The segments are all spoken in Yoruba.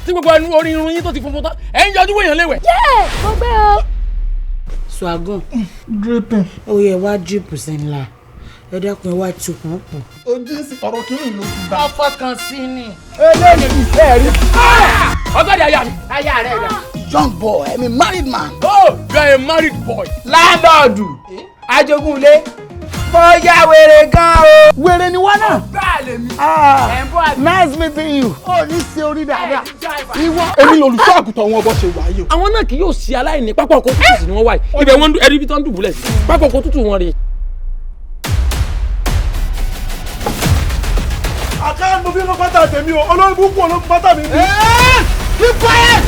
tí gbogbo ẹnu orí irun yín tó ti funfun tán ẹ̀ ń yọjú wèèyàn léwẹ̀. yẹ́ mo gbé o. Swagun. Dripping. Ó yẹ wá drip sí ńlá. Ẹ dákun ẹ wá tukùn pọ̀. Ojú sí ọ̀rọ̀ kìíní ló ti bá. Ọfọ kan sí ni. Eléyìí ẹ rí. Ọ̀gbẹ́ni aya mi. Aya rẹ̀ rà. Young boy, I'm a married man. Oh, you are a married boy. Láńlọ́ọ̀dù Ajogunlé bóyá wèrè gan o. Wèrè ni wọ́n náà. Báàlẹ̀ mi. Nice meeting you. Ó ní ṣe orí dáadáa. Ìwọ èmi lolùṣọ́ àgùntàn wọn bọ́ ṣe wáyé o. Àwọn náà kì yóò ṣe aláìní pápá ọkọ̀ tútù ni wọ́n wáyé. Ibẹ̀ wọ́n ẹni bí tó ń dùbúlẹ̀ sí. Pápá ọkọ̀ tútù wọn rè. Àkáǹtì mo fi ń lọ pátá tèmi o. Olórí búkú olórí pátá mi. Keep quiet.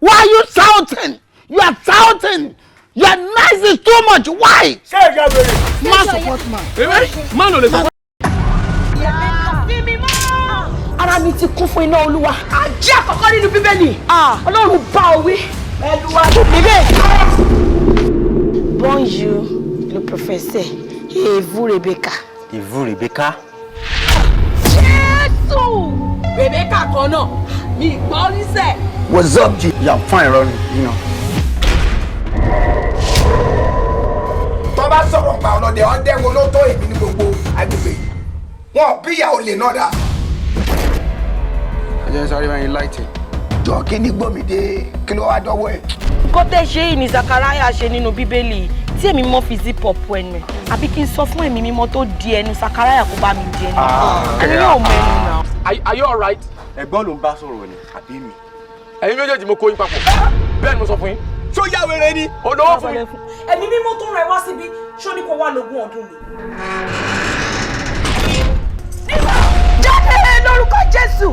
Why are you shouting? You are shouting. Your noise is too much. Why? Ṣé ìyá wèrè? Man support man. Má lò lè sọ. Ara mi ti kún fún iná Olúwa. Àjẹ́ àkọ́kọ́ nínú Bíbélì. Ọlọ́run bá ọ wí. Ẹlúwa tó bíbẹ̀. Bonjour, le professeur. Et vous, Rebecca? Et vous, Rebecca? Jésù! Rebecca kan náà. Mi gbọ́ níṣẹ́. What's up, G? Yeah, I'm fine, Ronnie. You know. Tó bá sọ̀rọ̀ pa ọlọ́dẹ ọdẹ wo ló tó èmi ní gbogbo agbègbè yìí. Wọ́n bí ìyá olè náà dá. I just sorry when you liked it. Jọ kí ni gbòmìdé kí ló wá dọ́wọ́ ẹ̀. Nǹkan tẹ́ ṣe yìí ni Zachariah ṣe nínú Bíbélì tí èmi mọ́ fi zip up ẹnu ẹ̀. Àbí kí n sọ fún ẹ̀mí mímọ́ tó di ẹnu Zachariah kó bá mi di ẹnu. Ẹni yóò mọ ẹnu náà. Are you alright? Ẹ̀gbọ́n ló ń bá sọ̀rọ̀ ni, àbí mi? Ẹ̀yin méjèèjì mo kó yín papọ̀. Bẹ́ẹ̀ ni mo sọ fún yín. Ṣó yá wèrè ni? Olówó fún mi. Ẹ̀mí mímọ́ tó rẹ̀ wá síbi ṣó ní kó wá lógún ọdún ni. Jáde lórúkọ Jésù.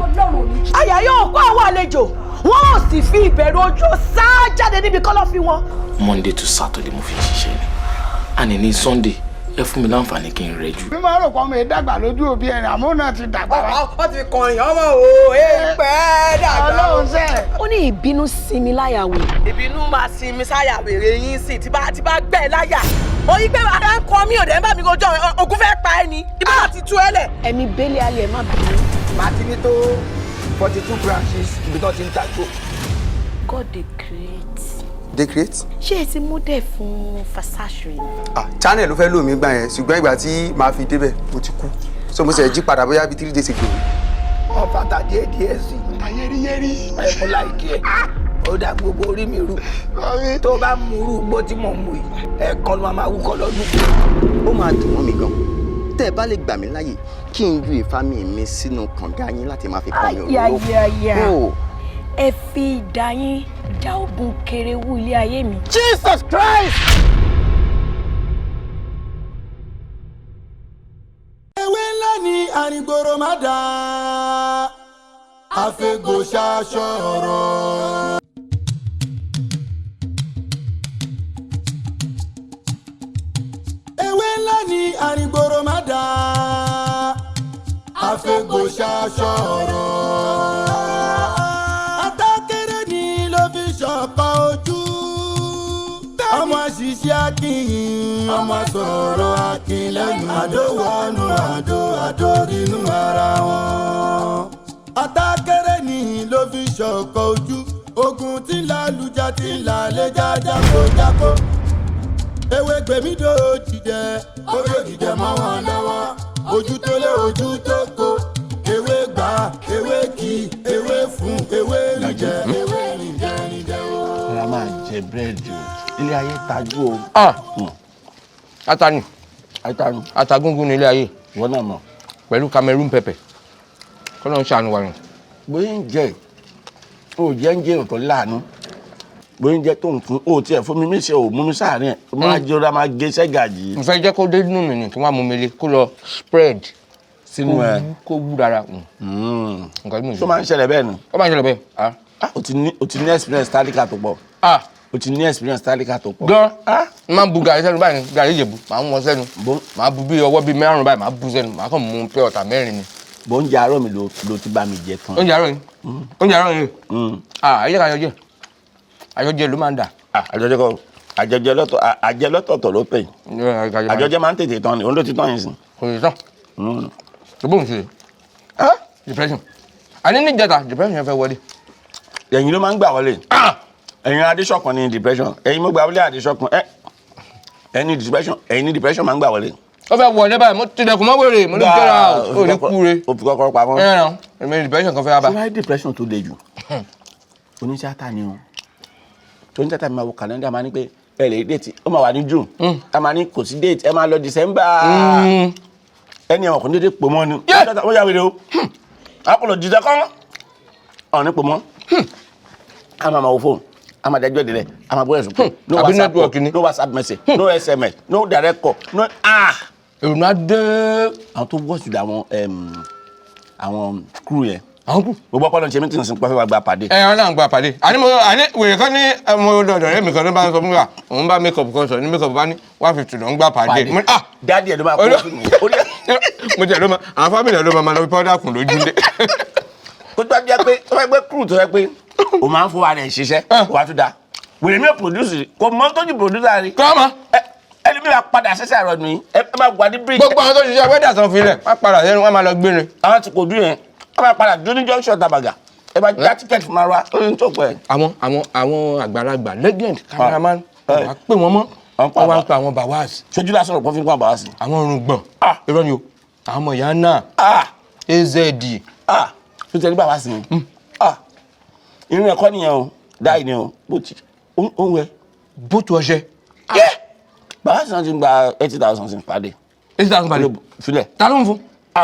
Àyà yóò kó àwọn àlejò. Wọ́n ò sì fi ìbẹ̀rù ojú sá jáde níbi kọ́lọ́fín wọn. Monday to Saturday mo fi ń ṣiṣẹ́ ni. Àní ní Sunday ẹ fún mi láǹfààní kí n rẹ̀ jù. Mi máa rò pé ọmọ ìdàgbà lójú òbí ẹni àmọ́ náà ti dàgbà wá. Ó ti kọrin ọmọ o, èèpẹ̀ dàgbà. Ọlọ́run sẹ́. Ó ní ìbínú sinmi láyà wò. Ìbínú máa sin mi sáyà wèrè yín sí tí bá gbẹ̀ láyà. Oyin pé ara ń kọ mí ò dẹ̀ ń bá mi rojọ́ ogun fẹ́ pa ẹ́ ni. Ibi náà ti tú ẹ lẹ̀. Ẹ̀mí bẹ́lẹ̀ alẹ́ má bínú. Màá ti ní tó 42 branches ibi tó ti ń tàgbó. God dey create. They create? Ṣé ẹ ti mú dẹ̀ fún Fisayomi? Channel ló fẹ́ lò mí gbà yẹn, ṣùgbọ́n ìgbà tí màá fi débẹ̀, mo ti kú. So mo ṣe jí padà bóyá bí 3 days ago. Ọ̀fàtà díẹ̀ sí. Ayẹ́rìyẹ́rì. Ẹ̀kún láìkí ẹ̀. Ó dá gbogbo orí mi rú. Tó bá mú rú gbó tí mò ń mú yìí, ẹ̀ẹ̀kan ló máa wúkọ́ lọ́dún. Ó máa dùn mọ́ mi gan. Tẹ́ ẹ bá lè gbà mí láyè kí n ju ìfami mi sínú kànga yín láti máa fi kọ́ mi Ayayaya. Ẹ fi ìdá yín dá ogun kerewu ilé ayé mi. Jesus Christ! Ewé ńlá ni àrìngbòrò má dá, àfẹ́gbò ṣaṣọ ọ̀rọ̀. Ewé ńlá ni àrìngbòrò má dá, àfẹ́gbò ṣaṣọ ọ̀rọ̀. Atákéré ni ló fi ṣọ̀pá ojú. Ọmọ àṣìṣe akin, ọmọ sọ̀rọ̀ akin lẹ́nu. Àdó wọnú àdó rínú ara wọn. Atákéré ni ló fi ṣọ̀pá ojú. Ogun tí ń la lùjà tí ń la lé jákó. Ewegbemi dò jìjẹ, ó yóò jìjẹ mọ́ wọn lọ́wọ́. Ojú tó lé ojú tó kó. Ewé gbà, ewé kì, ewé fún, ewé rìjẹ, ewé rìjẹ o. Ẹ máa jẹ búrẹ́dì o. Ilé ayé tajú o. Atani. Àìtàrù. Atagúngún ní ilé ayé. Ìwọ náà mọ̀. Pẹ̀lú Cameroon pepper. Kọ́lọ́ ń ṣàánú wa yàn. Bóyá ń jẹ, o jẹ́ ń jẹ́ òtọ́ láàánú. Bóyá ń jẹ́ tó ń fún, o tiẹ̀ fún mi ṣe ò mú mi sáàárín ẹ̀. O máa jẹ́ ọ̀rọ̀ máa gé sẹ́gàjì. Mo fẹ́ jẹ́ kó dé nínú mi nì kí wọ́n á mú mi lé kó lọ spread. Sínú ẹ̀. Kó wú dára. Nǹkan tí mo ṣe. Tó máa ń ṣẹlẹ̀ bẹ́ẹ̀ ni. Ó máa ń ṣẹlẹ̀ bẹ́ẹ̀. O ti ní experience tálíkà tó pọ̀. O ti ní experience tálíkà tó pọ̀. Gan. Máa bu gàrí sẹ́nu báyìí ni gàrí Ìjẹ̀bú. Màá mú wọn sẹ́nu. Màá bu bí ọwọ́ bí márùn-ún báyìí màá bu sẹ́nu. Màá kàn mú pé ọ̀tà mẹ́rin ni. Bó ń jẹ àárọ̀ mi ló ti bá mi jẹ tán. Oúnjẹ àárọ̀ yìí. Oúnjẹ àárọ̀ yìí. Ayé ká àjọjẹ. Àjọjẹ ló máa ń dà. Àjọjẹ kọ́ àjẹ lọ́tọ̀ọ̀tọ̀ ló pè. Àjọjẹ máa ń tètè tán ni, òun ló ti tán yìí sìn. Kò lè tán. Tó bóun ṣe. Depression. Àní ní ìjẹta depression yẹn fẹ́ wọlé. ẹ̀yin ló máa ń gbà wọlé ẹ̀yin Adéṣọ̀kan ní depression ẹ̀yin mo gbà wọlé Adéṣọ̀kan ẹ̀yin depression máa ń gbà wọlé. ó fẹ́ wọlé báyìí mo tilẹ̀kùn mọ́ wèrè mo ní kẹ́ra ò ní kúre. o fi kọ́kọ́rọ́ pamọ́. ẹ̀mí depression kan fẹ́ wá bá. ṣé wáyé depression tó le jù oníṣẹ́ta ni o tó ní tẹ́tà mi máa wo kàlẹ́ndà máa ní pé ẹ lè déètì ó máa wà ní June ẹ máa ní kò sí déètì ẹ máa lọ December ẹni àwọn ọkùnrin dédé pò mọ́ ni ó yà wèrè o àpọ̀lọ̀ jìjà kọ́ ọ̀ní pò mọ́ a máa wo fóònù a máa dájọ́ ìdílé a máa bọ́ ẹ̀sùn pé no WhatsApp call no WhatsApp message no SMS no direct call no èrò náà dé. àwọn tó wọ́ọ̀sì àwọn crew yẹn gbogbo ọpọlọ ṣe mítìnì sí pàfẹ́ wa gba pàdé. wọn náà gba pàdé àní wèrè kan ní mo dọ̀dọ̀ rẹ̀ mi kan ló bá ń sọ fún mi wà òun bá make up kan sọ ní make up bá ní 150 ló ń gba pàdé. dáàdì ẹ̀ ló máa kó fún mi. mo jẹ́ ló máa àwọn fámìlì ẹ̀ ló máa lọ bí pọ́dà kùn lójú dé. kó tó jẹ́ pé ó fẹ́ gbé crew tó yẹ pé o máa ń fún wa rẹ̀ ṣiṣẹ́ wà á tún da wèrè mi ò produce kò mọ́ tó ju producer rí. kọ́mọ. ẹni mi máa padà ṣẹ̀ṣẹ̀ àrọ̀ nìyí ẹ máa wà ní brink. gbogbo àwọn tó ṣiṣẹ́ wẹ́dà sàn filẹ̀ wọ́n padà sẹ́nu wọ́n máa lọ gbére. àwọn ti kò dún yẹn wọ́n máa padà dún ní junction Tabaga ẹ bá já tíkẹ́ẹ̀tì fún ara ó ní tó pẹ́. àwọn àgbàlagbà legend cameraman wà á pè wọ́n mọ́ wọ́n wá ń pa àwọn bawaz. sojú lásán ọ̀pọ̀ fi ń pa bawaz. àwọn orùngbọ̀n irọ́ ni o àwọn ọmọ ìyá náà AZD. tó tẹ̀lé bawaz ni irun ẹ̀kọ́ nìyẹn o dáì ni o bó ti ó ń wẹ. bó tu ọṣẹ. bawaz náà ti ń gba 80,000 pàdé. 80,000 pàdé. filẹ̀. ta ló ń fún. ó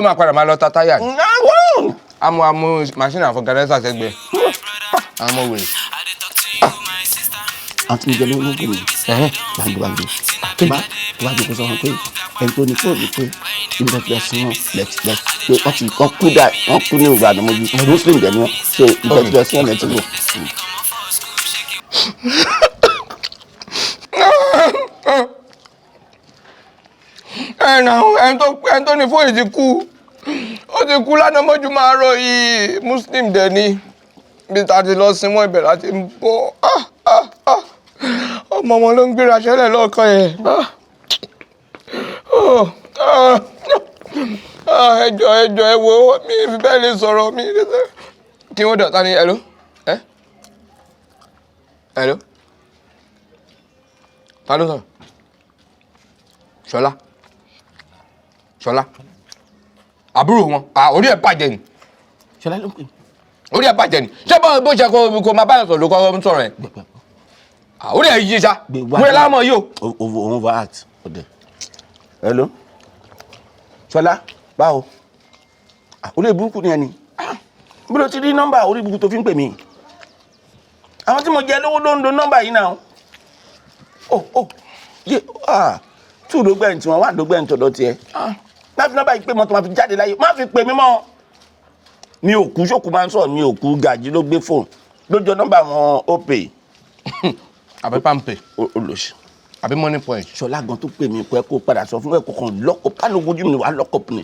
máa padà máa lọ ta táyà. amú machine àfọ̀gàdẹ́sà sẹ́gbẹ̀ẹ́. àmọ́ wèrè. àti ìjọ ló ń gbé mi gbàgbé tó bá dé kó sọ wọn pé ẹni tó ní fóònù pé ibi tó ti lọ sí wọn lẹ́tí pé wọ́n kú ní ìgbà àdàmọ́jú muslim dẹ̀ ni wọ́n so ibi tó ti lọ sí wọn lẹ́tí lọ. ẹni tó ní fóònù ti kú ó ti kú lánàá mọ́jú máa rọ yìí muslim dẹ̀ ni bí ta ti lọ sí wọn ibẹ̀ láti ń bọ̀ ọmọ wọn ló ń gbéra ṣẹlẹ̀ lọ́ọ̀kan yẹn ẹjọ́ ẹ wo mi fi bẹ́ẹ̀ lè sọ̀rọ̀ mi kí wọ́n dọ̀ta ni hello hello ta ló sọ̀rọ̀ ṣọlá àbúrò wọn orí ẹ̀ bàjẹ́ ni ṣọlá ló ń pè orí ẹ̀ bàjẹ́ ni ṣé bó ṣe kó máa báyọ̀ sọ̀rọ̀ ló kọ́ ń sọ̀rọ̀ ẹ̀ orí ẹ̀ yí ṣá wúrẹ́ lámọ̀ yìí o. over act ọdẹ hello ṣọlá báwo orí burúkú ni ẹni bí ló ti rí nọ́mbà orí burúkú tó fi ń pè mí àwọn tí mo jẹ lówó ló ń lo nọ́mbà yìí náà tú ló gbẹ̀yìn tí wọ́n wà ló gbẹ̀yìn tó lọ tiẹ̀ má fi nọ́mbà yìí pé mọ́tò máa fi jáde láyé má fi pè mí mọ́ mi ò kú ṣòkú máa ń sọ̀rọ̀ mi ò kú gàjí ló gbé fóònù lójó nọ́mbà wọn ó pè àbí pàmpẹ́ olóṣì àbí money point. ṣọlá gan tó pè mí pé kó padà sọ fún ẹ̀kọ́ kan lọ́kọ̀ pálọ̀ ojú mi wà lọ́kọ̀ ni.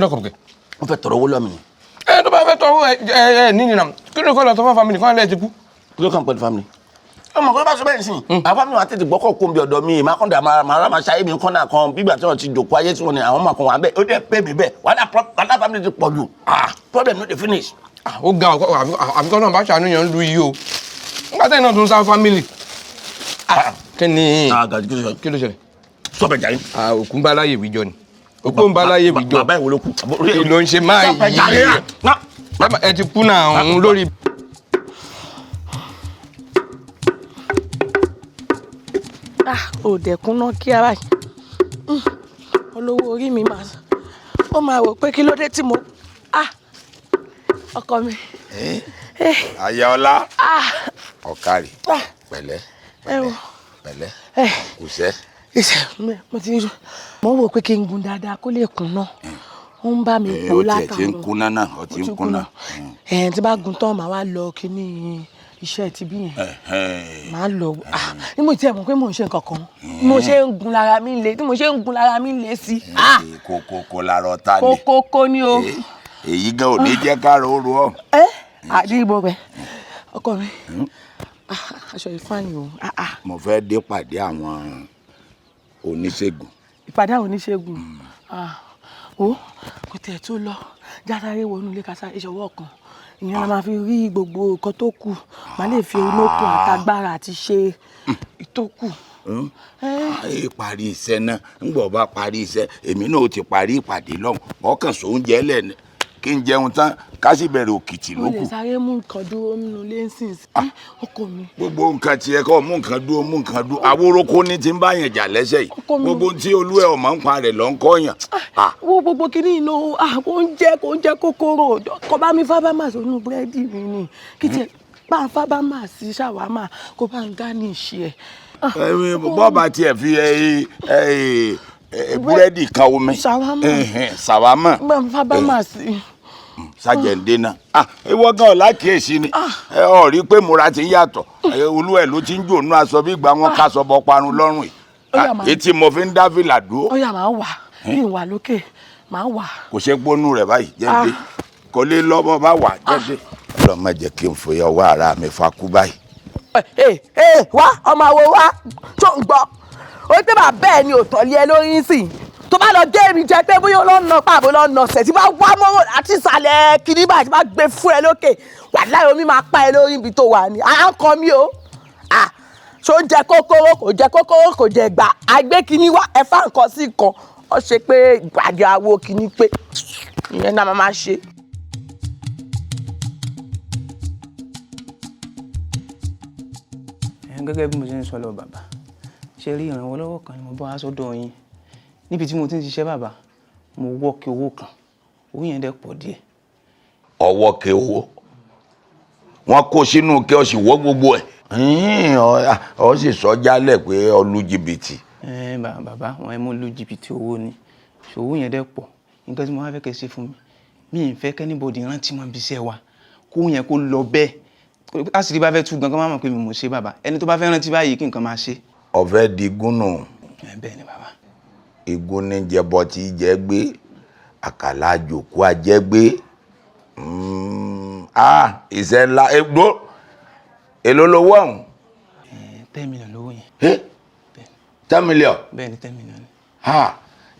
lọ́kọ̀ kẹ́. wọ́n fẹ́ tọrọ owó lọ́mì ni. tó bá fẹ́ tọrọ níyìn náà kí ló kọ́ lọ sọ fún family kan lẹ́ẹ̀ ti kú. kí ló kàn pẹ̀lú family. ọmọ kò bá sọ bẹ́ẹ̀ sìn. àwọn family wa tètè gbọ́kọ̀ kó mi ọ̀dọ̀ mi ìmákàndà màrá máa ṣayé mi kọ́nà kan bígbà tí wọ́n ti jòkó ayé tí wọ́n ní àwọn ọmọ kan wà bẹ́ẹ̀ ó dẹ̀ pé mi bẹ́ẹ̀ wàhálà family ti pọ̀ jù problem no dey finish. ó ga àfikún náà bá ṣàníyàn lu iye o nígbà tẹ́yìn náà tún sá family. kí ni kí ló ṣẹlẹ̀. sọ́bẹ̀ jà yín. òkú ń bá láyè wíjọ ni òkú ń bá láyè wíjọ. bàbá ìwé ló kù. kí ló ń ṣe máa yí ẹ ti kú náà òun lórí. ò dẹ̀kun náà kí ara yìí olówó orí mi ó máa wò pé kí ló dé tí mo ọkọ mi. Ayọ̀ọ́lá ọ̀kárì pẹ̀lẹ́ pẹ̀lẹ́ kùsẹ́. mo wò pé kí n gun dáadáa kó lè kún náà ó ń bá mi pò látàrọ. ó tiẹ̀ ti ń kúnná náà ó ti ń kúnná. tí bá gun tán màá wá lọ kíní iṣẹ́ ti bí yẹn màá lọ ní mo tiẹ̀ mọ̀ pé mò ń ṣe nǹkan kan mo ṣe ń gun lára mi lé tí mo ṣe ń gun lára mi lé sí. kókó larọ ta ni. kókó ni o. èyí gan ò ní jẹ́ ká ro ọ. àdìgbò bẹ ọkọ mi aṣọ ìfáàní o. mo fẹ́ dé pàdé àwọn oníṣègùn. ìpàdé àwọn oníṣègùn o kò tẹ̀ tó lọ jásáré wọnú ilé kásá ìṣọwọ́ kan ìyẹn la máa fi rí gbogbo nǹkan tó kù máa lè fi olókun àtagbára àti ṣe ìtókù. Parí iṣẹ́ náà ńgbọ̀ bá parí iṣẹ́ èmi náà ó ti parí ìpàdé lọ́hùn ọkàn sóúnjẹ lẹ́nu kí n jẹun tán ká sì bẹ̀rẹ̀ òkìtì lókù. mo lè sáré mú nǹkan dúró nínú lẹ́sìn ọkọ mi. gbogbo nǹkan tiẹ̀ kọ́ mú nǹkan dúró awórókó ní ti ń bá yẹn jà lẹ́sẹ̀ yìí gbogbo tí olúwẹ̀ ọmọ ń pa rẹ̀ lọ́ ń kọ́ yàn. wo gbogbo kìíní inú kò ń jẹ kòkòrò kò bá mi fábámà sínú búrẹ́dì mi ni kí tiẹ̀ bá ń fábámà sí ṣàwámà kó bá ń gánì ṣe ẹ̀. bọ́ọ̀bà tiẹ̀ fi búrẹ́dì kan omi ṣàwámà bá ń fábámà sí. sájẹ̀ǹdé náà ìwọ gan lákìyèsí ni ọ rí pé múra ti ń yàtọ̀ olúwẹ̀ ló ti ń jònú aṣọ bí ìgbà wọn káṣọ bọ parun lọ́rùn yìí etí mo fi ń dá fìlà dúró. ó yá máa wà bí ìwà lókè máa wà. kò ṣe gbónú rẹ̀ báyìí jẹ́ǹdé kò lè lọ́bọ̀ bá wà jẹ́ǹdé. ọlọ́mọ jẹ́ kí n fòye ọwọ́ ara mi fakú báyìí. wá ọmọ àwo wá tó ń gbọ́ ó pé bàbá ẹ ni ò tọ́lé ẹ lórí ń sìn tó bá lọ gé mi jẹ pé bóyá lọ́nà pàbó lọ́nà ọ̀sẹ̀ tí bá wá mọ́wọ́ láti ìsàlẹ̀ kìíní báyìí tí bá gbé fún ẹ lókè wàláhì omi máa pa ẹ lórí ibi tó wà ní à ń kọ mí o ṣó jẹ kókóró kò jẹ kókóró kò jẹ gbà àgbé kìíní wá ẹ fà nǹkan sí nǹkan ó ṣe pé gbàdé àwo kìíní pé ìyẹn náà máa ṣe. gẹ́gẹ́ bí mo ṣe ń sọ lọ bàbá ṣe rí ìrànwọ́ lọ́wọ́ kan ni mo bá wá sọ́dọ̀ yín níbi tí mo ti ń ṣiṣẹ́ bàbá mo wọ́ọ̀kì owó kan owó yẹn dẹ̀ pọ̀ díẹ̀. ọwọ́ ke owó wọn kó sínú kí ọ sì wọ́ gbogbo ẹ̀ ọ sì sọ jálẹ̀ pé ọ lu jìbìtì. bàbá wọn ẹ mọ lu jìbìtì owó ni ṣòwò yẹn dẹ̀ pọ̀ nǹkan tí mo wá fẹ́ kẹ́ ṣe fún mi ì fẹ́ kẹ́nìbọ̀dì rántí mọ́ ibi iṣẹ́ wa kó yẹn kó lọ bẹ́ẹ̀ àṣírí bá fẹ́ tú gangan máa mọ̀ pé mi mò ń ṣe bàbá ẹni tó bá fẹ́ rántí báyìí kí nǹkan máa ṣe. ọ̀fẹ́ di gúnnù. bẹ́ẹ̀ ni bàbá. igun ní jẹbọ tí jẹ gbé àkàlà àjòkú àjẹgbé iṣẹ́ ńlá egbò èló lówó ọ̀hún. 10 million lówó yẹn. 10 million. bẹ́ẹ̀ ni 10 million.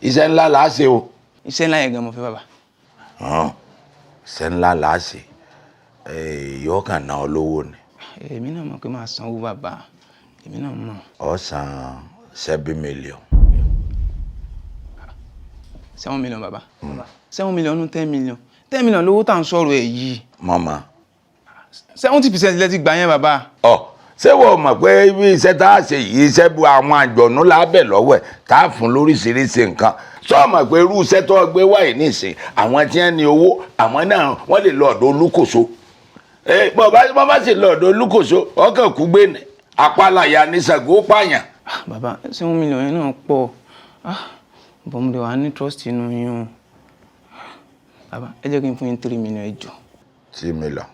iṣẹ́ ńlá là á ṣe o. iṣẹ́ ńlá yẹn gan mo fẹ́ bàbá. iṣẹ́ ńlá là á ṣe yóò kàn ná ọ lówó ni. èmi náà mọ̀ pé máa sanwó bàbá èmi náà mọ̀. ọ san 7 million. 7 million bàbá. 7 million nú 10 million 10 million lówó tá à ń sọ̀rọ̀ ẹ̀ yìí. mama. 70% lẹ ti gbà yẹn bàbá. ṣé wọ́n mọ̀ pé ibi iṣẹ́ tá a ṣe yìí iṣẹ́ bu àwọn àjọ̀nú lábẹ́ lọ́wọ́ ẹ̀ tá a fún lóríṣiríṣi nǹkan sọ ma pé irú iṣẹ́ tó gbé wáyé nísìn àwọn tí wọ́n ní owó àwọn náà wọ́n lè lọ ọ̀dọ̀ olúkòso bọ́ bá sì lọ ọ̀dọ̀ olúkòso ọkàn kú gbé ní apálàyà ní Ṣàngó pààyàn. bàbá 7 million yẹn náà pọ̀ bọ́mọdé wa ní trust inú yín o bàbá ẹ jẹ́ kí n fún yín 3 million ẹ jọ̀ọ́. 3 million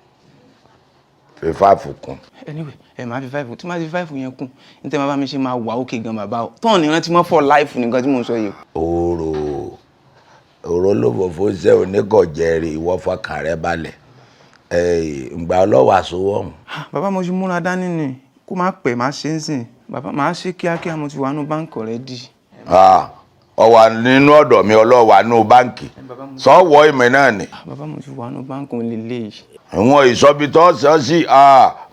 fi 5 kún. anyway ẹ máa fi 5 tí máa fi 5 yẹn kún ní tẹ́ máa bá mi ṣe máa wà ókè gan bàbá o tọ́ọ̀ ní rántí mọ́ for life nìkan tí mò ń sọ yìí. òró ló bọ̀ fún iṣẹ́ oníkọ̀jẹ́rì ìwọ fọkàn rẹ balẹ̀ ǹgbà ọlọ́wà sówó ọ̀hún. bàbá mo ṣe múra dání ni kó má pẹ́ má ṣe ń sìn bàbá máa ṣe kíákíá mo ti wà nù báńkì already. ó wà nínú ọ̀dọ̀ mi ọlọ́wà nù báńkì sọ́wọ́ ìmọ̀ náà ni. bàbá mo ti wà nù báńkì òun lè lè. àwọn ìsọ̀bìtọ́ sọ sí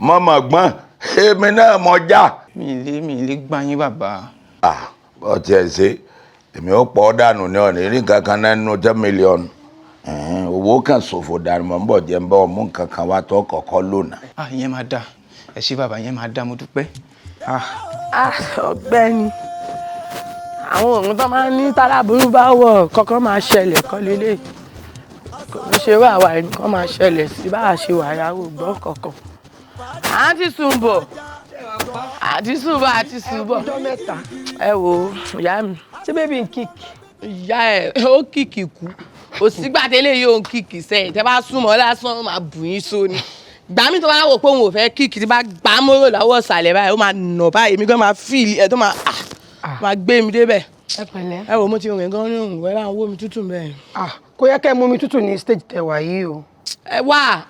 mọ́mọ́ gbọ́n èmi náà mọ̀ já. mi lè gbá yín bàbá. bọ́ tiẹ̀ ṣe èmi ó pọ̀ dànù ní ọ̀nà ìrìn kankan náà nínú 10 million owó kan ṣòfò dànù mọ́ ń bọ̀ jẹ́ ń bọ́ ọmú kankan wá tó kọ̀ọ̀kọ́ lónà. ìyẹn máa dà ẹ ṣé bàbá ìyẹn máa dà mo dúpẹ́. ọ̀gbẹ́ni àwọn òun tó máa ń ní tálábùrú bá wọ̀ kọ́kọ́ máa ṣẹlẹ̀ kọ́ lélẹ̀ kò ní ṣe wá àwa ẹni kan máa ṣẹlẹ̀ sí bá a ṣe wà yàwó gbọ́ kọ̀ọ̀kan. àǹtí Sùnbọ̀ àti Sùnbọ̀ ẹ wo ìyá mi ṣé bébí ń kíkì. ìyá ẹ ó kìkì kú kò sígbà tẹ́lẹ̀ yóò ń kìkì sẹ́yìn tẹ́ bá súnmọ́ lásán ó máa bù yín sóni gbà mí tó bá wò pé òun ò fẹ́ kìkì tí bá gbà mọ́rò lọ́wọ́ ìsàlẹ̀ báyìí ó máa nà báyìí èmi gan máa fíìlì ẹ̀ tó máa gbé mi débẹ̀. ẹ pẹ̀lẹ́. ẹ wò mo ti rìn gan ní òun wẹ́rẹ́ àwọn omi tútù bẹ́ẹ̀. kò yẹ kẹ́ ẹ mú omi tútù ní stage tẹwà yìí o. ẹ wá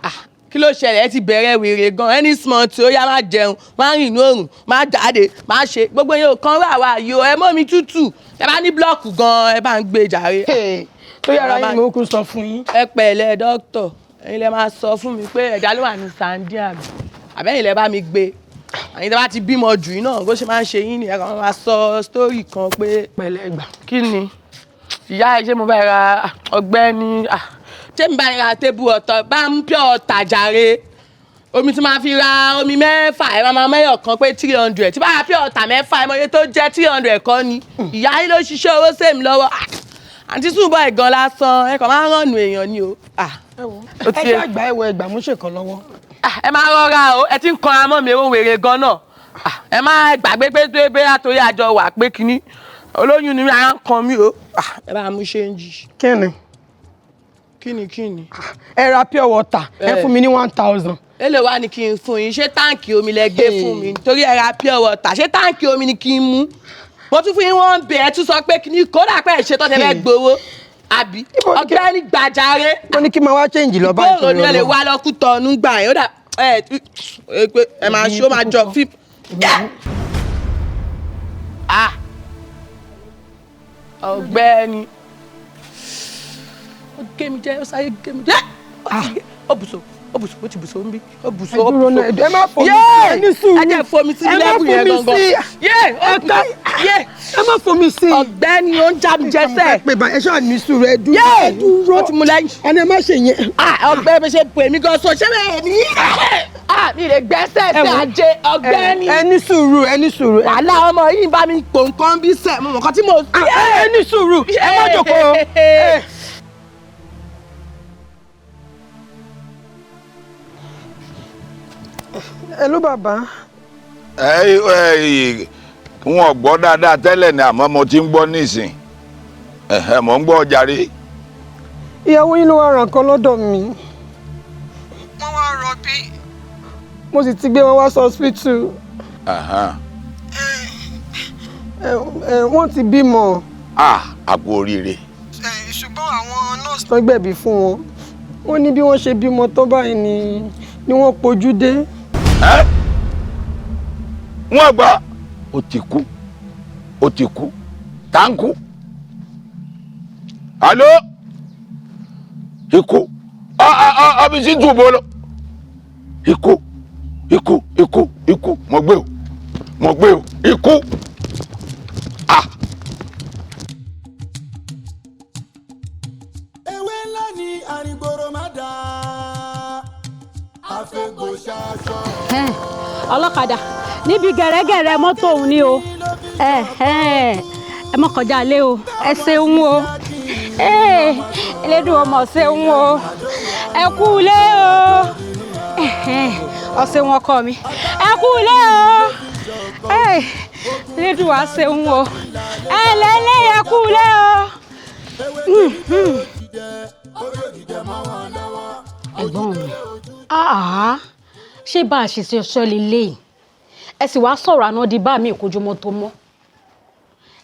kí ló ṣẹlẹ̀ ẹ ti bẹ̀rẹ̀ wèrè gan any small tí ó yá máa jẹun máa rìn ní òrùn máa jáde máa ṣe gbogbo yẹn ò kan wà wá yìí o ẹ mọ́ mi tútù ẹ bá ní blọọkù gan ẹ bá ń gbé jàre. tó yára yín mo kú sọ fún yín. ẹ pẹ̀lẹ́ dókítà ẹ̀yin lẹ máa sọ fún mi pé ẹ̀dá ló wà ní sàǹdí àbí àbẹ́yìn lẹ bá mi gbé àyìn tí a bá ti bímọ jù yín náà bó ṣe máa ń ṣe yín ni ẹ̀ka máa sọ sítórì kan pé pẹ̀lẹ́ gbà. kí ni ìyá ẹ ṣé mo bá ra ọ̀gbẹ́ni ṣé mi bá ra tébù ọ̀tọ̀ bá ń pure ọ̀tà jàre omi tí máa fi ra omi 6 ẹ máa mẹ́yọ̀ kan pé 300 tí bá ra pure ọ̀tà 6 ẹ mọ iye tó jẹ́ 300 kọ́ ni ìyá yín ló ṣiṣẹ́ owó sèmi lọ́wọ́ àǹtí Súnbọ̀ ìgan lásán ẹ kàn máa ń rànù èèyàn ni o. ẹ jẹ́ àgbà ẹgbà mú ṣèkan lọ́wọ́. ẹ máa rọra o ẹ ti ń kan amọ́ mi èrò wèrè gan náà ẹ máa gbàgbé pé pé àtòrí àjọ wà pé kínní olóyún ni ara ń kan mí o ẹ bá mú ṣéǹjì. kíni. ẹ ra pure water ẹ fún mi ní 1000. èlé wa ni kí n fún yín ṣé táǹkì omi lẹ gbé fún mi nítorí ẹ ra pure water ṣé táǹkì omi ni kí n mú mo tún fún yín wọ́n bẹ̀ ẹ́ tún sọ pé kíní kódà pé ẹ̀ ṣe tọ́ tẹ́lẹ̀ gbowó àbí ọ̀gbẹ́ni gbàjáre. mo ní kí n máa wá change lọ bá ìbéèrè ni ẹ lè wá lọ kú tọ̀nù gbà yín ó dà ẹ máa ṣó máa jọ fíìmù. ọ̀gbẹ́ni ó gé mi jẹ́ ó sáyé gé mi jẹ́ ó bùsọ̀ ó ti bùsọ̀ ń bí ó bùsọ̀ ó bùsọ̀. ẹ má fomi sí ẹ ní sùúrù ẹ jẹ́ fomi sí lẹ́bù yẹn gangan. ẹ má fomi sí. ọ̀gbẹ́ni ó ń já mi jẹ́sẹ̀. ẹ ṣáà ní sùúrù ẹ dúró. ẹ dúró ó ti mú lẹ́yìn. ẹni ẹ má ṣe yẹn. ọ̀gbẹ́ni mi ṣe pè mí gan so ṣé bẹ́ẹ̀ ni. mi lè gbẹ́sẹ̀ sí ajé ọ̀gbẹ́ni. ẹ ní sùúrù. wàhálà ọmọ yìí bá mi pò nǹkan bí sẹ̀ mo mọ̀ nǹkan tí mo. ẹ ní sùúrù ẹ má jókòó. Hello bàbá. Wọn gbọ́ dáadáa tẹ́lẹ̀ ni àmọ́ mo ti ń gbọ́ nísìn mo ń gbọ́ jàre. Ìyàwó yín ló wá ra nǹkan lọ́dọ̀ mi. Wọ́n wá rọbí. Mo sì ti gbé wọn wá sí hospital. Wọ́n ti bímọ. Àpò oríire. Ṣùgbọ́n àwọn nọ́ọ̀sì tó gbẹ̀bí fún wọn wọ́n ní bí wọ́n ṣe bímọ tó báyìí ni wọ́n pojú dé. Wọ́n gbọ́ ó ti kú táǹkù alo ikú ọbí sí túbọ̀ lọ ikú mo gbé o ikú. ewé ńlá ni àrìngbòrò má dá àfẹ́gò ṣaṣọ. ọlọ́kadà níbi gẹ̀rẹ́gẹ̀rẹ́ mọ́tò òun ni o ẹ mọ́ kọjá lé o ẹ ṣeun o elédùn ọmọ ṣeun o ẹ kú lé o ọ̀sẹ̀ wọn kọ mi ẹ kú lé o elédùn wa ṣeun o ẹ lẹ́lẹ́ ẹ kú lé o. ẹ̀gbọ́n mi ṣé bá a ṣe ṣe ọṣọ lélẹ́yìn ẹ sì wá sọ̀rọ̀ àná di bá mi ìkójúmọ́ tó mọ́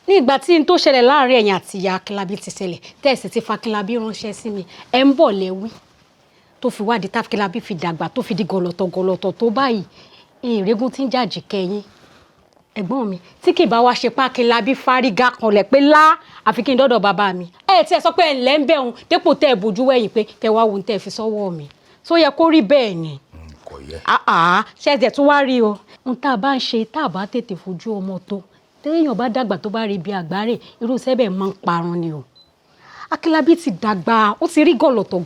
ní ìgbà tí n tó ṣẹlẹ̀ láàrin ẹ̀yin àti ìyá Akínlábí ti ṣẹlẹ̀ tẹ́ẹ̀sì ti fa Akínlábí ránṣẹ́ sí mi ẹ̀ ń bọ̀ lẹ́wí tó fi wádìí tá Akínlábí fi dàgbà tó fi di gọlọ̀tọ̀ tó báyìí ìrégún tí ń jàjì kẹyìn ẹ̀gbọ́n mi tí kì bá wá ṣe pé Akínlábí fárígá kanlẹ̀ pé lá àfi kí n dọ́dọ̀ bàbá mi tí ẹ sọ pé ẹ̀ ńlẹ́ ń bẹ̀ òun dépò tẹ́ ẹ bójú wẹ̀yìn pé kẹ wá wo tẹ́ ẹ fi sọ́wọ́ mi tó yẹ kó rí bẹ́ẹ̀ ni ṣẹ́ẹ̀dẹ̀ tún wá rí o n tá a bá ń ṣe tá a bá tètè fojú ọmọ tó téèyàn bá dàgbà tó bá rí bí àgbáre irú sẹ́bẹ̀ máa ń parun ni o Akínlábí ti dàgbà ó ti rí gọlọ̀tọ̀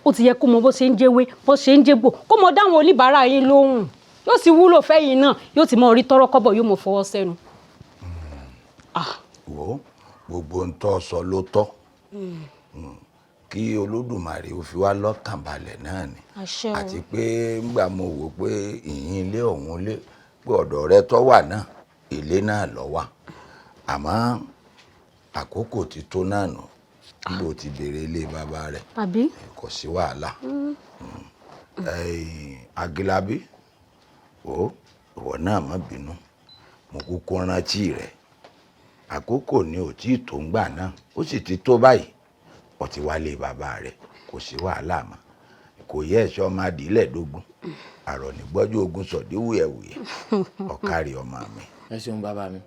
ó ti yẹ kó mọ bó ṣe ń jẹ́wé bó ṣe ń jẹ́gbò kó mọ dáwọn oníbàárà yín lóhùn yóò sì wúlò fẹ́yìn náà yóò ti mọ orí tọ́rọ́ kọ́bọ̀ yóò mọ fọwọ́ sẹ́nu. wo gbogbo ń tọ́ sọ ló tọ́ kí Olódùmarè ó fi wá lọ́kàn balẹ̀ náà ni àti pé ńgbà mo wò pé ìyìn ilé ọ̀hún lé pé ọ̀dọ̀ rẹ tó wà náà ilé náà lọ wà àmọ́ àkókò ti tó náà nù níbo ti béèrè ilé bàbá rẹ kò sí wàhálà. Akínlábí ìwọ náà má bínú mo kúkú rántí rẹ àkókò ni ò tí ì tó ń gbà náà ó sì ti tó báyìí ó ti wálé bàbá rẹ̀ kò sí wàhálà mọ́ kò yẹ ẹ̀ṣọ́ máa dìílẹ̀ dógún àrọ̀ nígbọ́jú ogun sọ̀dí wúyẹ̀wúyẹ̀ ọ̀kárí ọmọ mi. ẹ ṣeun bàbá mi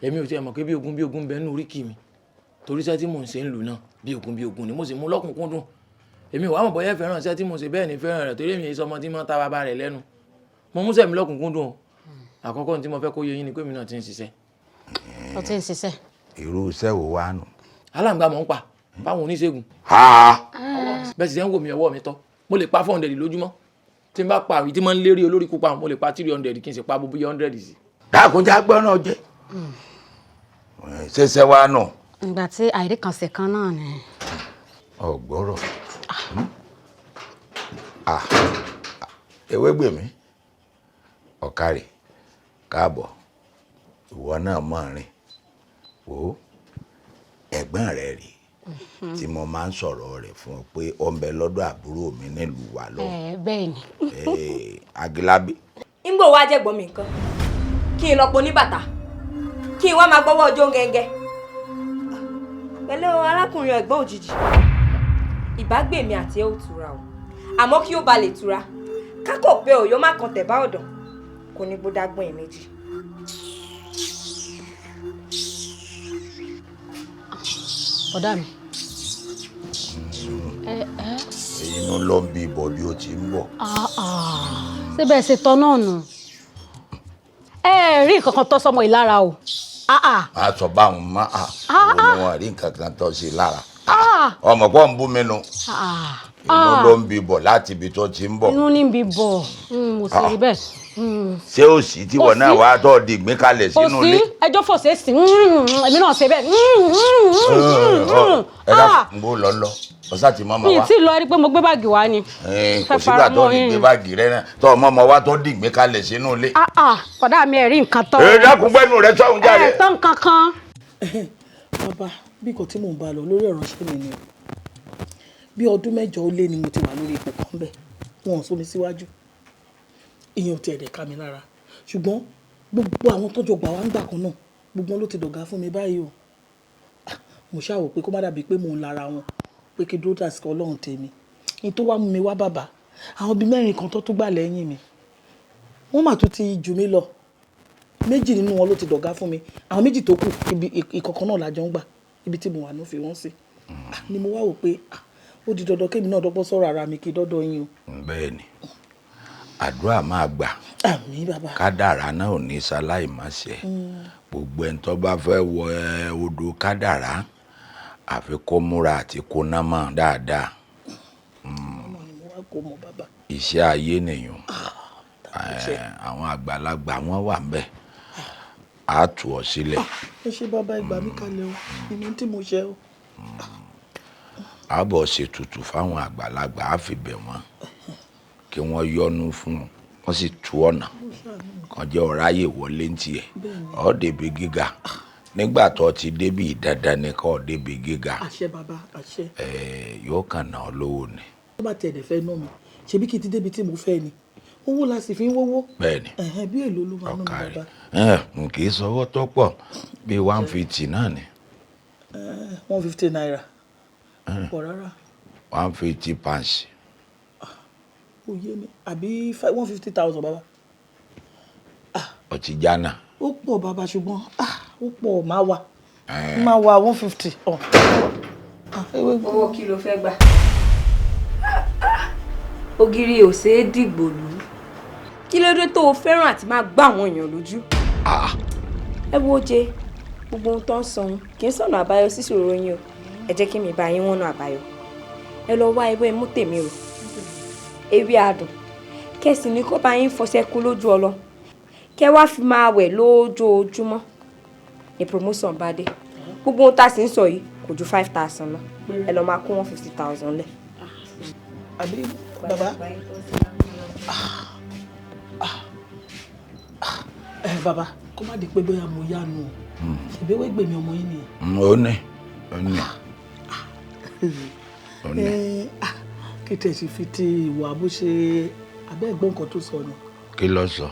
èmi ò tiẹ̀ mọ̀ pé bí ogun bẹ́ẹ̀ nù oríkì mi torí iṣẹ́ tí mò ń ṣe ń lù náà bí ogun ni mo sì mú lọ́kùnkúndùn èmi wàá mọ̀ bọ́yá fẹ́ràn iṣẹ́ tí mo ṣe bẹ́ẹ̀ ni fẹ́ràn rẹ̀ torí èmi yìí sọmọ tí mo ta bàbá rẹ̀ lẹ́nu mo mú sẹ́mi lọ́kùnkúndùn àkọ́kọ́ tí mo fẹ́ kó yé yín ni pé mi náà ti ń ṣiṣẹ́. ó ti ń ṣiṣẹ́. irú iṣẹ́ wo wá nù. aláǹgbá mọ̀ ń pa fáwọn oníṣègùn. bẹ́ẹ̀ sì ṣe ń wò mí ọwọ́ mi tọ́ mo lè pa 400 lójúmọ́ tí n bá pa àwìn tí mo ń lérí olórí kópa mo lè pa 300 kí n sì pa gbogbo 100 sí. dákunjá gbọ́ náà jẹ́ ṣẹṣẹ wa nù. ìgbà tí àìrí kan ṣe kan náà ni. ọ̀gbọ́rọ̀ Ewégbèmí ọ̀kàrì káàbọ̀ ìwọ náà mọ̀ rìn wò ẹ̀gbọ́n rẹ̀ rí tí mo máa ń sọ̀rọ̀ rẹ̀ fún ọ pé ó ń bẹ lọ́dọ̀ àbúrò mi nílùú wa lọ. bẹ́ẹ̀ ni. Akinlabi. ńgbò wá jẹ́ gbọ́n mi nǹkan kí n lọ pọ̀ ní bàtà kí n wá máa gbọ́wọ́ ọjọ́ gẹ́gẹ́ pẹ̀lú arákùnrin ẹ̀gbọ́n òjijì ìbágbèmí àti ẹ̀ ò tura o àmọ́ kí ó ba lè tura kákọ̀ pé òyò má kan tẹ̀bá ọ̀dọ̀ kò ní gbódá gbọ́n ẹ̀ méjì. ọ̀dà mi. inú ló ń bí ibọ̀ bí ó ti ń bọ̀. síbẹ̀ ṣe tọ́ náà nù ẹ rí nǹkan kan tó sọmọ yìí lára o. a sọ báwọn má òun ni wọn rí nǹkan kan tó sí lára ọmọ pọ̀ ń bú mi nù inú ló ń bí bọ̀ láti ibi tó ti ń bọ̀. inú ní bí bọ̀ mo sì rí bẹ́ẹ̀. ṣé ó sì tí wọn náà wá tó di ìgbín kalẹ̀ sínú ilé. kò sí ẹjọ́ fòṣe sí èmi náà ṣe bẹ́ẹ̀. ẹ dá ń bó lọ ọsà tí mọ́mọ́ mi wa. ti lọ rí pé mo gbé báàgì wá ni. kò sígbà tó ní gbé báàgì rẹ náà tó ọmọ ọmọ wa tó di ìgbín kalẹ̀ sínú ilé. kódà mi ẹ̀ rí nǹkan tán. ẹ dákun gbẹ́nu rẹ sọ́hun jáde. ẹ̀ tán kankan. bàbá bí nǹkan tí mò ń bá lọ lórí ọ̀rọ̀ ṣe mi ni o bí ọdún 6 ó lé ni mo ti wà lórí ipò kan bẹ́ẹ̀ wọn ò sún mi síwájú ìyẹn ò tiẹ̀ dẹ̀ ká mi lára ṣùgbọ́n gbogbo àwọn tọ́jọ́ gbà wá ń gbà kan náà gbogbo wọn ló ti dọ̀gá fún mi báyìí o mo ṣàwò pé kó má dàbí pé mò ń lara wọn pé kí dúró dàsíkọ ọlọ́run tèmi ní tó wá mú mi wá bàbá àwọn bíi 4 kan tó tún gbà lẹ́yìn mi wọ́n mà tún ti jù mí lọ 2 nínú wọn ló ti dọ̀gá fún mi àwọn 2 tó kù ibi ìkọ̀kan náà lájọ ń gbà ibi tí mo wà náà fi wọ́n sí ni mo wá wò pé ó di dandan kémi náà dọ́gbọ́n sọ̀rọ̀ ara mi kí dọ́dọ̀ yín o. bẹ́ẹ̀ ni àdúrà máa gbà àmín bàbá kádàrá náà ò ní ṣaláì má ṣe gbogbo ẹni tó bá fẹ́ wọ odò kádàrá àfi kó múra àti kó ná mọ́ dáadáa iṣẹ́ ayé nìyẹn àwọn àgbàlagbà wọn wà ń bẹ̀ á tù ọ́ sílẹ̀. ẹ ṣe bàbá ìgbà mi kalẹ̀ o ìmọ̀ tí mo ṣe o. àbọ̀ ṣètùtù fáwọn àgbàlagbà á fi bẹ̀ wọ́n kí wọ́n yọ́nú fún un wọ́n sì tú ọ̀nà kan jẹ́ ọ̀ráyè wọlé ní tiẹ̀ ọ́ débi gíga nígbà tó ti débi dandan ni kò débi gíga. àṣẹ bàbá àṣẹ. yóò kàn ná ọ lówó ni. tó bá tiẹ̀ dẹ̀ fẹ́ ná mi ṣebí kí n ti débi tí mo fẹ́ ni owó la sì fi ń wówó. bẹ́ẹ̀ni bí èlò ló máa ná mi bàbá. n kì í sọwọ́ tó pọ̀ bíi 150 náà ni. 150 naira pọ̀ rárá. 150 pounds. òye mi àbí 150,000 bàbá. ọtí jana. ó pọ̀ bàbá ṣùgbọ́n ó pọ̀ máa wà 150. owó kí ló fẹ́ gbà ògiri ò ṣeé dìgbò lù kí ló dé tó o fẹ́ràn àti máa gbá àwọn èèyàn lójú. ẹ wo jẹ gbogbo ohun tó ń san kì í sọ̀nà àbáyọ síṣòro yín o ẹ jẹ́ kí mi bá yín wọ́nà àbáyọ ẹ lọ wá ewé mú tèmi o ewé adùn kẹsì ní kó bá yín fọṣẹ kú lójú ọlọ kẹ wá fi máa wẹ̀ lójoojúmọ́ ní promotion bá dé gbogbo ohun tá a sì ń sọ yìí kò ju 5,000 lọ ẹ lọ máa kó 150,000 lẹ̀. àbí bàbá bàbá kó má di pé bóyá mo yá nu ṣèbí Ewégbèmí ọmọ yín nìyẹn. ó ní kí tẹ̀sí fi ti ìwà bó ṣe abẹ́ ẹ̀gbọ́n nǹkan tó sọ ni. kí ló sọ.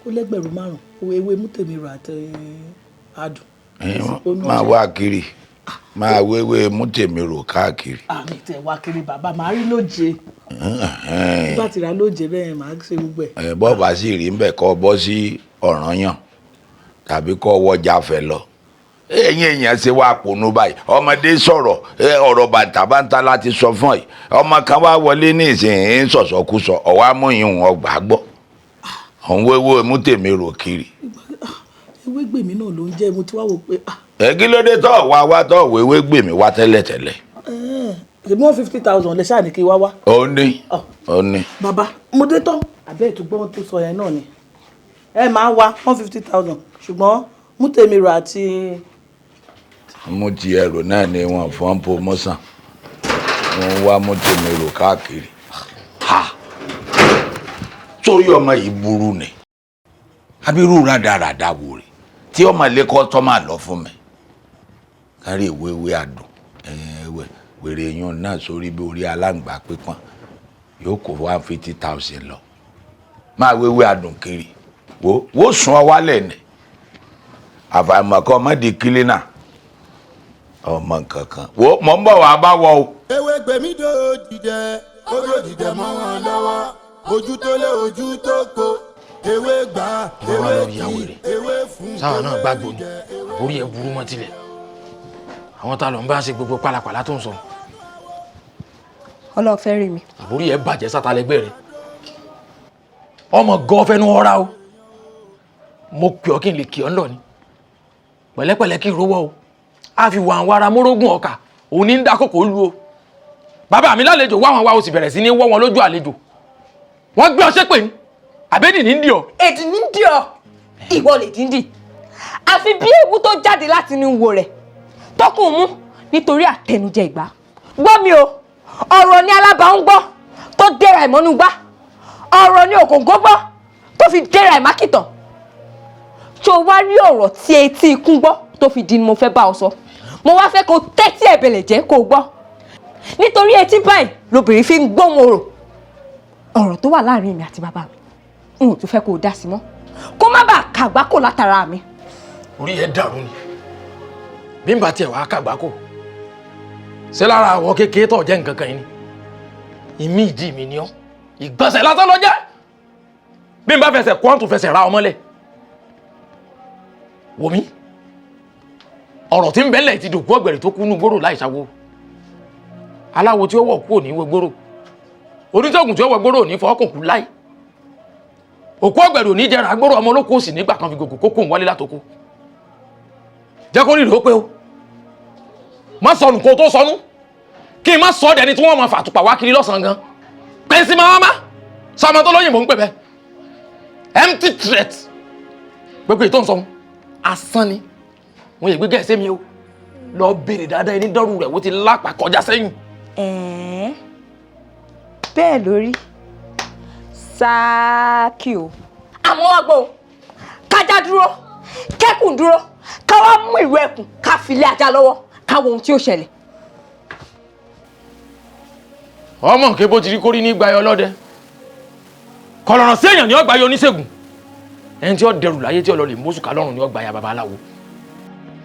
ó lẹ́gbẹ̀rún 5 ewé mú tèmi rà àti adùn. máa wá kiri máa wéwé mú tèmi rò káàkiri. àmì tẹ wá kiri bàbá màá rí lóje. bá ti rà lóje bẹ́ẹ̀ màá ṣe gbogbo ẹ̀. bọ́ọ̀ bá sì rí nbẹ̀ kọ́ bọ́ sí Ọ̀rànyàn tàbí kọ́ wọjà fẹ́ lọ ẹ̀yin èèyàn ṣe wá pònú báyìí ọmọdé sọ̀rọ̀ ọ̀rọ̀ bàǹtàbàǹtà láti sọ fún ẹ ọmọ kan wá wọlé ní ìsìn sọ̀sọ̀kúsọ ọ̀wá amóyin wọn gbà gbọ́ òun wéwó mú tèmi rò kiri. Ewegbemi náà ló ń jẹ́ mo ti wá wò pé. Kí ló dé tó wá tó Ewegbemi wá tẹ́lẹ̀tẹ́lẹ̀. èmi 150,000 lè ṣáà ní kí wá wá. ó ní. Bàbá mo dé tán àbẹ́ ìtúgbọ́n tó sọ yẹn náà ni ẹ máa wá 150,000 ṣùgbọ́n mú tèmi rò àti. mú ti ẹrù náà ni wọn fọ́n promotion wọn wá mú tèmi rò káàkiri. sórí ọmọ yìí burú ni abirú rádaràda wò rè tí ọmọ lẹ́kọ́ tọ́ máa lọ fún mi kárí ìwéwé àdùn wèrè yan náà sórí bí orí aláǹgbá pípọ́n yóò kó 150,000 lọ máa wéwé àdùn kiri wò sùn ọ wálẹ̀ ni àfàìmọ̀ kọ́ ọmọdé kílínà ọmọ kankan wò mọ̀ ń bọ̀ wá bá wọ o. Ewegbemi dòdìdẹ dòdìdẹ mọ́ wọn lọ́wọ́ ojú tó lé ojú tó kó ewé gbà ewé kì ewé fún. sáwọn náà gbàgbọ́ ni orí ẹ burú mọ́ tilẹ̀ àwọn tá ló ń bá ṣe gbogbo pálapàla tó ń sọ. Ọlọ́run fẹ́ rí mi. àbórí ẹ bàjẹ́ sátálẹ́gbẹ́ rẹ ọmọ gan fẹnu ọ̀rá o mo pè ọ́ kí n lè kí ọ́ ń lọ ni pẹ̀lẹ́pẹ̀lẹ́ kí n rówó o a fi wà ń wára mórógùn ọkà òun ní ń dá kòkó lu o bàbá mi lálejò wá wọn wá o sì bẹ̀rẹ̀ sí ní wọ́ wọn lójú àlejò wọ́n gbé ọṣẹ́ pè ní àbẹ́dì ní ń dì ọ́. èdè ní ń dì ọ́ ìwọ lè díndì àfi bí ewu tó jáde láti inú wo rẹ̀ tọkùn mú nítorí àtẹnujẹ ìgbà gbọ́ mi o ọ̀rọ̀ ni alábàá ń gbọ́ tó dẹ́ra ìmọ́nú gbá ọ̀rọ̀ ni òkòǹgó gbọ́ tó fi dẹ́ra ìmákìtàn tó wá rí ọ̀rọ̀ tí etí ikún gbọ́ tó fi di ni mo fẹ́ bá ọ sọ mo wá fẹ́ kó tẹ́tí ẹ̀bẹ̀lẹ̀ jẹ́ kó gbọ́ nítorí etí báyìí lobìnrin fi ń gbóhùn ọ̀rọ̀ tó wà láàrin mi àti bàbá mi n ò tún fẹ́ kó o dá sí mọ́ kó má bàa kàgbákò látara mi. orí ẹ dàrú ni bí n bá tiẹ̀ wá kàgbákò ṣé lára àwọn kékeré tó jẹ́ nǹkan kan yìí ni ìmí ìdí mi ni ọ́ ìgbọ̀nsẹ̀ lásán lọ jẹ́ bí n bá fẹsẹ̀ kó àtún fẹsẹ̀ ra ọmọlẹ̀ wò mí ọ̀rọ̀ tí ń bẹ́lẹ̀ ti dògbò ọ̀gbẹ̀rẹ̀ tó kú nú gbòòrò láì ṣàwó aláwo tí ó wọ̀ kú ò ní wọ gbòòrò oníṣègùn tí ó wọ gbòòrò ò ní fọ́ọ̀kùn kú láì òkú ọ̀gbẹ̀rẹ̀ ò ní jẹrà gbòòrò ọmọ olóko òsì nígbà kan fi gògò kókó ń wálé látòkó jẹ́ kó rírì ó pé o má sọnù kó tó sọnù kí n má sọ ọ́ dẹni tí wọ́n máa fàtùpà wá kiri lọ́sàn-án gan pẹ̀nsì máa má sọmọ tó lóyìnbó ń pè bẹ́ẹ̀ empty threat gbogbo ètò ìsọ̀hún asán ni wọ́n yẹ gbégbé ẹ̀sẹ̀ mi o lọ béèrè dáadáa ẹni dọ́rù rẹ̀ wọ́n ti lápá kọjá sẹ́yìn. bẹ́ẹ̀ lórí sáàkì o àmọ́ wá gbọ́ kájá dúró kẹ́kùn dúró ká wá mú ìwé ẹkùn ká fi lé ajá lọ́wọ́ ká wo ohun tí ó ṣẹlẹ̀. ọmọ nǹkan bó ti rí kórí ní gbayọ ọlọ́dẹ kọlọ̀rọ̀ sí èèyàn ní ọgbà yọ oníṣègùn ẹni tí ó dẹrù láyé tí ọlọ́lẹ̀ mọ́sùká lọ́rùn ní ọgbà ya babaláwo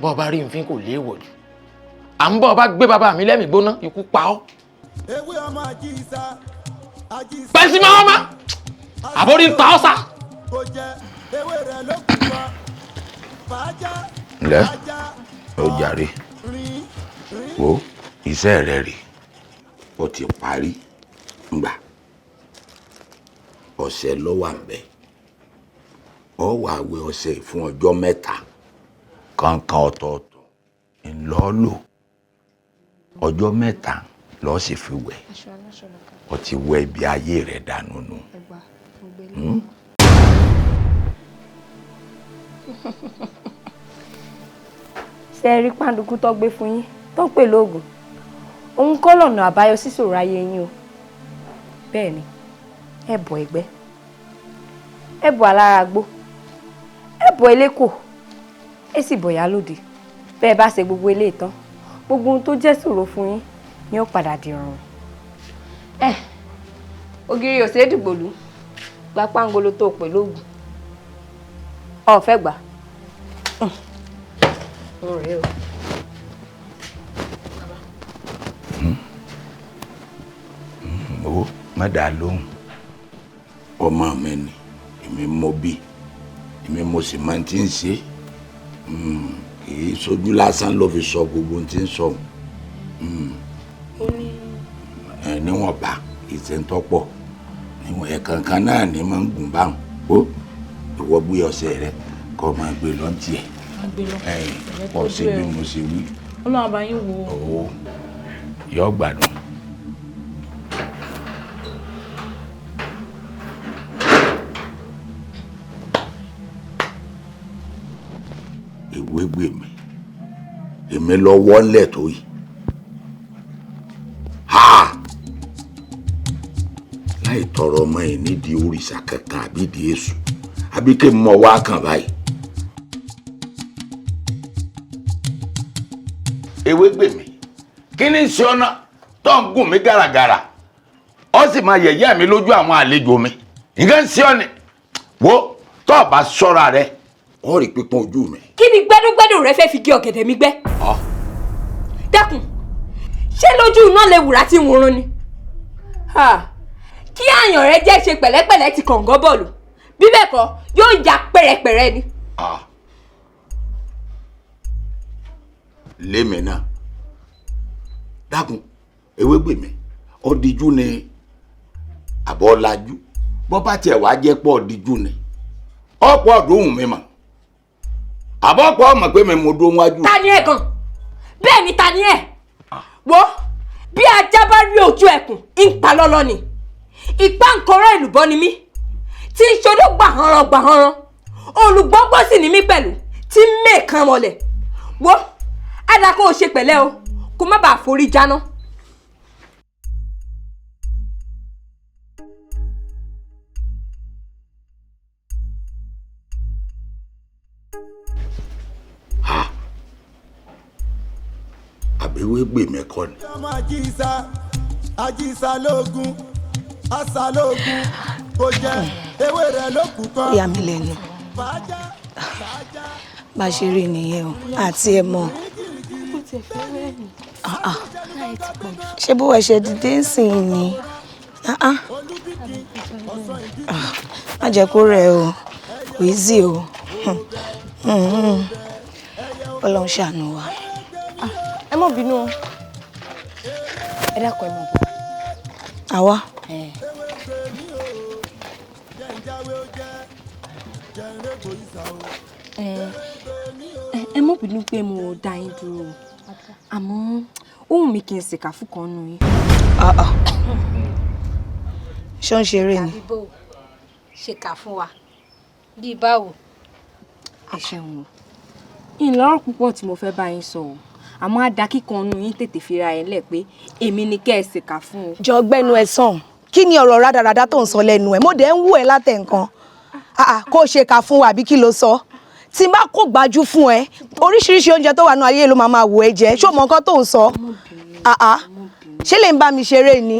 bọ́ọ̀ bá rí nfin kò léèwọ̀ jù à ń bọ́ọ̀ bá gbé bàbá mi lẹ́mìí gbóná ikú pa ọ́. pẹ̀sì máa ma àbórí ń ta ọ́ sá. ǹlẹ́ ó jàre wo iṣẹ́ rẹ rè ó ti parí ngbà ọ̀sẹ̀ ló wà ńbẹ̀ ọ wà wẹ ọ̀sẹ̀ fún ọjọ́ mẹ́ta kankan ọ̀tọ̀ọ̀tọ̀ ńlọ́ọ̀lò ọjọ́ mẹ́ta lọ́ọ́ sì fi wẹ̀ ọ ti wẹ ibi ayé rẹ̀ dànù nù. ṣe é rí pàǹdùkú tó gbé fún yín tó pè lóògùn òun kọ́ lọ́nà àbáyọ síṣòro ayé yín o bẹ́ẹ̀ ni ẹ bọ̀ ẹgbẹ́ ẹ bọ̀ aláragbó ẹ bọ̀ elékò ẹ sì bọ̀ yálòdì bẹ́ẹ̀ bá ṣe gbogbo eléyìí tán gbogbo ohun tó jẹ́ ṣòro fún yín ni ó padà di rọrùn. ògiri ò ṣeé dìgbòlù gba pángolo tó pè lóògùn ọ̀fẹ́ gbà ọ̀rẹ́ o. ó má dàá lóhùn ọmọ mi ni èmi mo bí èmi mo sì máa ti ń ṣe kì í sojú lásán ló fi sọ gbogbo ohun tí ń sọ níwọ̀nba ìṣẹ́ntọ́pọ̀ níwọ̀n ẹ̀kankan náà ní máa ń gùn báwọn ó ìwọ gbé ọṣẹ rẹ kọ́ máa gbé lọ́ntì ẹ̀ pọ̀ sí bí mo ṣe wí. Ọlọ́run bá yín wo. Yọ gbádùn. Ewegbemi èmi lọ wọlé tó yìí láì tọrọ ọmọ yìí nídìí òrìṣà kankan àbí ìdí èṣù àbí kí n mọ wá kàn báyìí. Ewegbemi kí ni ṣe ọ̀nà tó ń gùn mí gàràgàrà ó sì máa yẹ̀yẹ́ mi lójú àwọn àlejò mi nǹkan ṣe ọ́ ni wo tó o bá ṣọ́ra rẹ ó rí pípọ́n ojú mi. Kí ni gbẹ́dúgbẹ́dù rẹ fẹ́ fi gé ọ̀gẹ̀dẹ̀ mi gbẹ́? Dákun, ṣé lójú iná lè wùrà tí ń wurun ni? Kí àyàn rẹ jẹ́ ṣe pẹ̀lẹ́pẹ̀lẹ́ ti kọ̀ǹgọ́ bọ̀lù, bí bẹ́ẹ̀ kọ́ yóò ya pẹ̀rẹ̀pẹ̀rẹ̀ ni. Lémi náà dákun Ewegbemi ọ̀díjú ni àbọ̀lájú bọ́ bá tiẹ̀ wá jẹ́ pọ̀ ọ̀díjú ni ọ̀pọ̀ ọ̀dọ́hùn mi mọ̀ àbọ̀pọ̀ ọmọ pé mi mo dún wájú. Ta ni ẹ gan? Bẹ́ẹ̀ ni ta ni ẹ? Wo bí ajá bá rí ojú ẹkùn ń pa lọ́lọ́ ni ìpá nkọ́rọ́ èlùbọ́ ni mí tí ń ṣodó gbàhanran olùgbọ́gbọ́ sì ni mí pẹ̀lú tí ń mẹ́ẹ̀kan wọlẹ̀. Wo adakọ̀ ò ṣe pẹ̀lẹ́ o kó má bàa forí jáná. Ewegbemi kọ́ ni. ọmọ àjíṣà lóògùn àṣà lóògùn kò jẹ ewé rẹ lókùn kan. Ìyá mi lẹ́nu bá ṣe rí nìyẹn o àti ẹ mọ̀ ṣé bó ẹ̀ṣẹ̀ dìde ń sìn ni má jẹ́ kó rẹ̀ o kò í zì o Ọlọ́run ṣàánú wa. Ẹ má bínú o. Ẹ dákun ẹ mọ̀ bọ̀. Àwa. Ẹ má bínú pé mo dá yín dúró àmọ́ ohun mi kì í ṣèkà fún kan nù yín. Ṣé ń ṣeré ni? Àbíbò ṣèkà fún wa bíi báwo. Ẹ ṣeun o ìlọrọ púpọ̀ tí mo fẹ́ bá yín sọ o àmọ́ àdá kíkan nù yín tètè fira ẹ̀ lẹ̀ pé èmi ni kẹ́ ẹ ṣèkà fún o. Jọ gbẹ́nu ẹ sàn kí ni ọ̀rọ̀ rádaràdá tó ń sọ lẹ́nu ẹ̀ mo dẹ̀ ń wù ẹ́ látẹ̀ nǹkan kó o ṣèkà fún wa àbí kí ló sọ tí n bá kó gbájú fún ẹ oríṣiríṣi oúnjẹ tó wà nínú ayé ló máa wò ẹ jẹ ṣó mọ nǹkan tó ń sọ ṣé lè ń bá mi ṣeré ni.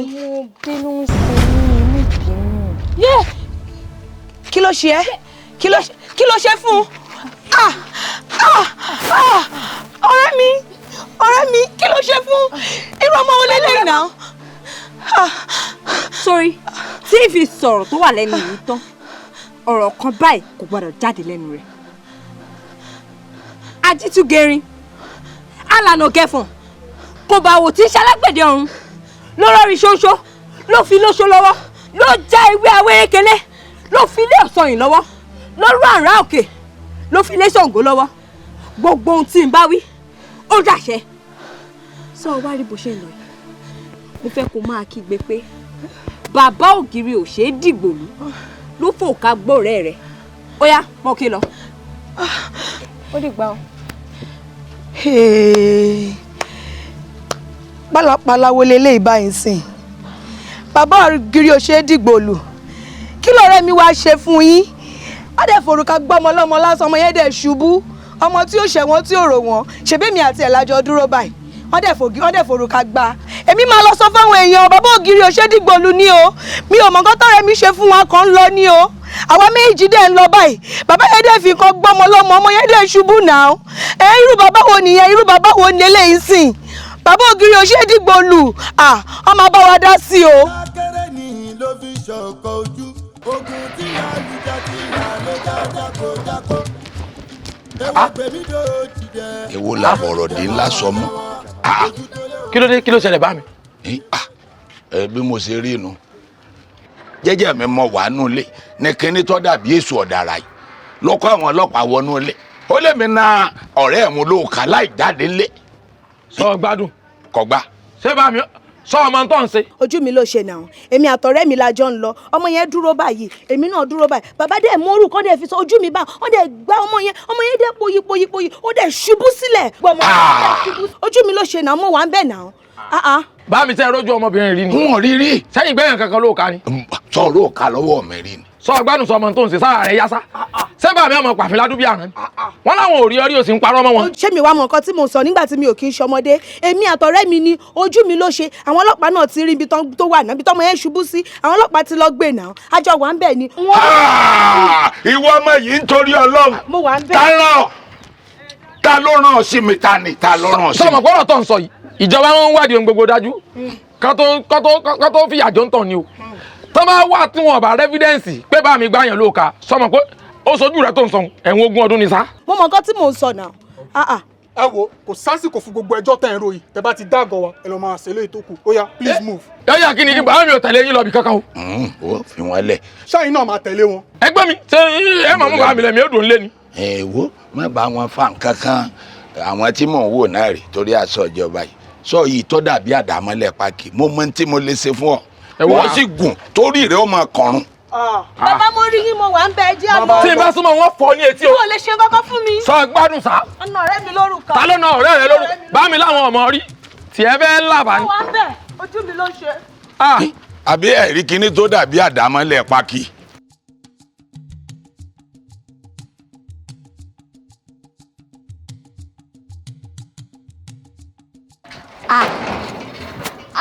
Kí ló ṣe ẹ́ kí ló ṣe fún ọ̀rẹ́ mi kí ló ṣe fún irú ọmọ wo lélẹ́yìn náà. Sorry tí ìfi sọ̀rọ̀ tó wà lẹ́nu yìí tán ọ̀rọ̀ kan báyìí kò gbọdọ̀ jáde lẹ́nu rẹ̀. Ajítúgẹrin alànà gẹ̀fọ̀n kò bá wò tí ṣalágbẹ̀dẹ ọ̀run ló rọrí ṣóńṣó ló fi lóṣó lọ́wọ́ ló já ewé awérékelé ló fi lé ọ̀sọ̀yìn lọ́wọ́ ló rú àrá òkè ló fi lé Ṣàngó lọ́wọ́ gbogbo ohun tí n bá wí ó dàṣẹ. Sọ wá rí bó ṣe ń lọ yìí mo fẹ́ kó máa kígbe pé bàbá ògiri ò ṣeé dìgbòlú ló fòkà gbọ́rẹ́ rẹ̀ ó yá mọ́ kí lọ. Ó dìgbà o. Pálapàla wo leléyìí báyìí sìn bàbá ògiri ò ṣeé dìgbòlú kí lọ̀rẹ́ mi wá ṣe fún yín á dẹ̀ forúkà gbọ́mọ lọ́mọ lásán ọmọ yẹn dẹ̀ ṣubú ọmọ tí ó ṣẹ̀wọ̀n tí ò rò wọ́n ṣèbémi àti ẹ̀ lájọ dúró báyìí wọ́n dẹ̀ forúkà gbá èmi máa lọ sọ fáwọn èèyàn bàbá ògiri ò ṣeé dìgbòlú ní o mi ò mọ̀ nǹkan tọ́rẹ́ mi ṣe fún wa kan lọ ní o àwa méjì dẹ̀ ń lọ báyìí bàbá yẹn dẹ̀ fi kan gbọ́mọ lọ́mọ ọmọ yẹn dẹ̀ ṣubú náà irú bàbá wo nìyẹn irú bàbá wo ni eléyìí sìn bàbá ògiri ò ṣeé dìgbòlú ọmọ bá wa dá sí o. akéré ni ló fi ṣọ̀kọ̀ ojú ogun tí àlùjá tí àlùjá jákòjákò Ewegbemi dòjì èwo la bọ̀rọ̀ dé ńlá sọmọ́. kí ló dé kí ló ṣẹlẹ̀ bá mi. bí mo ṣe rí inú jẹ́jẹ́ mi mọ wà nù lé ní kíní tó dàbí èso ọ̀dàrà yìí lọ́kọ́ àwọn ọlọ́pàá wọnú lé ó lè mi na ọ̀rẹ́ mu lóòka láì jáde lé. sọ gbádùn. kọgbà. ṣé bá mi sọ ọmọ tó ń ṣe. ojú mi ló ṣe náà èmi àtọ̀rẹ́ mi la jọ ń lọ ọmọ yẹn dúró báyìí èmi náà dúró báyìí bàbá dẹ̀ mọ́rù kọ́ dẹ̀ fi sọ ojú mi bá wọ́n dẹ̀ gbá ọmọ yẹn dẹ̀ poyi ó dẹ̀ ṣubú sílẹ̀ ojú mi ló ṣe náà mo wà ń bẹ̀ náà. bá mi tẹ́ rójú ọmọbìnrin rí ni. n ò rí rí. sẹ́yìn gbẹ̀yàn kankan ló ka ni. sọ ló ka lọ́wọ́ mi rí ni. sọ gbádùn sọ ọmọ tó ń ṣe sára rẹ̀ yásá. sẹ́bà mi ọmọ pàfin ládùúgbò àná. wọ́n láwọn ò rí ọrí òsì ń parọ́ mọ́ wọn. ṣé mi wá mọ nǹkan tí mo sọ nígbà tí mi ò kí ń ṣọmọdé èmi àtọ̀rẹ́ mi ni ojú mi ló ṣe àwọn ọlọ́pàá náà ti rí ibi tó wà náà ibi tọ́mọ yẹn ṣubú sí àwọn ọlọ́pàá ti lọ gbé náà àjọ wà ń bẹ̀ ni. ìwọ ọmọ yìí ń torí Ọlọ́run. mo wà ń bẹ̀. ta ló rán ọ sí mi ta ló rán ọ sí mi. sọmọ gbọ́dọ̀ tó ń sọ yìí ìjọba wọn ń wádìí ohun gbogbo dájú ká tó fìyà jọ ń tàn ni o tó bá wà tí wọn bá rẹ́fídẹ́ǹsì pé bá mi gbáyàn lóòka sọmọ pé ó sojú rẹ tó ń sọ ẹ̀wọ̀n 20 ọdún ni sá. mo mọ nǹkan tí mò ń sọ náà. ẹ wo kò sásìkò fún gbogbo ẹjọ́ tẹ̀ ń ròyìn tẹ́ bá ti dáàgọ́ wa ẹ lọ máa ṣe eléyìí tó kù ó yá please move. yọ̀ọ́yà kí ni bàbá mi ò tẹ̀lé yín lọ bí kankan o. ó fi wọn lẹ̀. ṣáà yín náà máa tẹ̀lé wọn. ẹgbẹ́ mi ṣé ẹ máa mú bàbá mi lẹ̀ mi ó dùn lé ni. wo má bá wọn fa nǹkan kan àwọn tí mò ń wò náà rè torí aṣọ ìjọba yìí sọ yìí tó dàbí àdámọ́lẹ̀ pákí mo mọ tí mo lè ṣe fún ọ wọ́n sì gùn torí rẹ̀ ó máa kọrun. bàbá mo rí yín mo wà ń bẹ ẹjẹ àlọ. tí n bá súnmọ́ wọn fọ ní etí o. wọn ò lè ṣe kọ́kọ́ fún mi. sọ gbádùn sá. ọ̀nà ọ̀rẹ́ mi lórúkọ. ta ló na ọ̀rẹ́ rẹ lórúkọ bá mi láwọn ọmọ rí tiẹ̀ fẹ́ làbá ni. mo wà ń bẹ ojú mi ló ṣe. àbí ẹ̀rí kinní tó dàbí àdámọ́lẹ̀ pákí.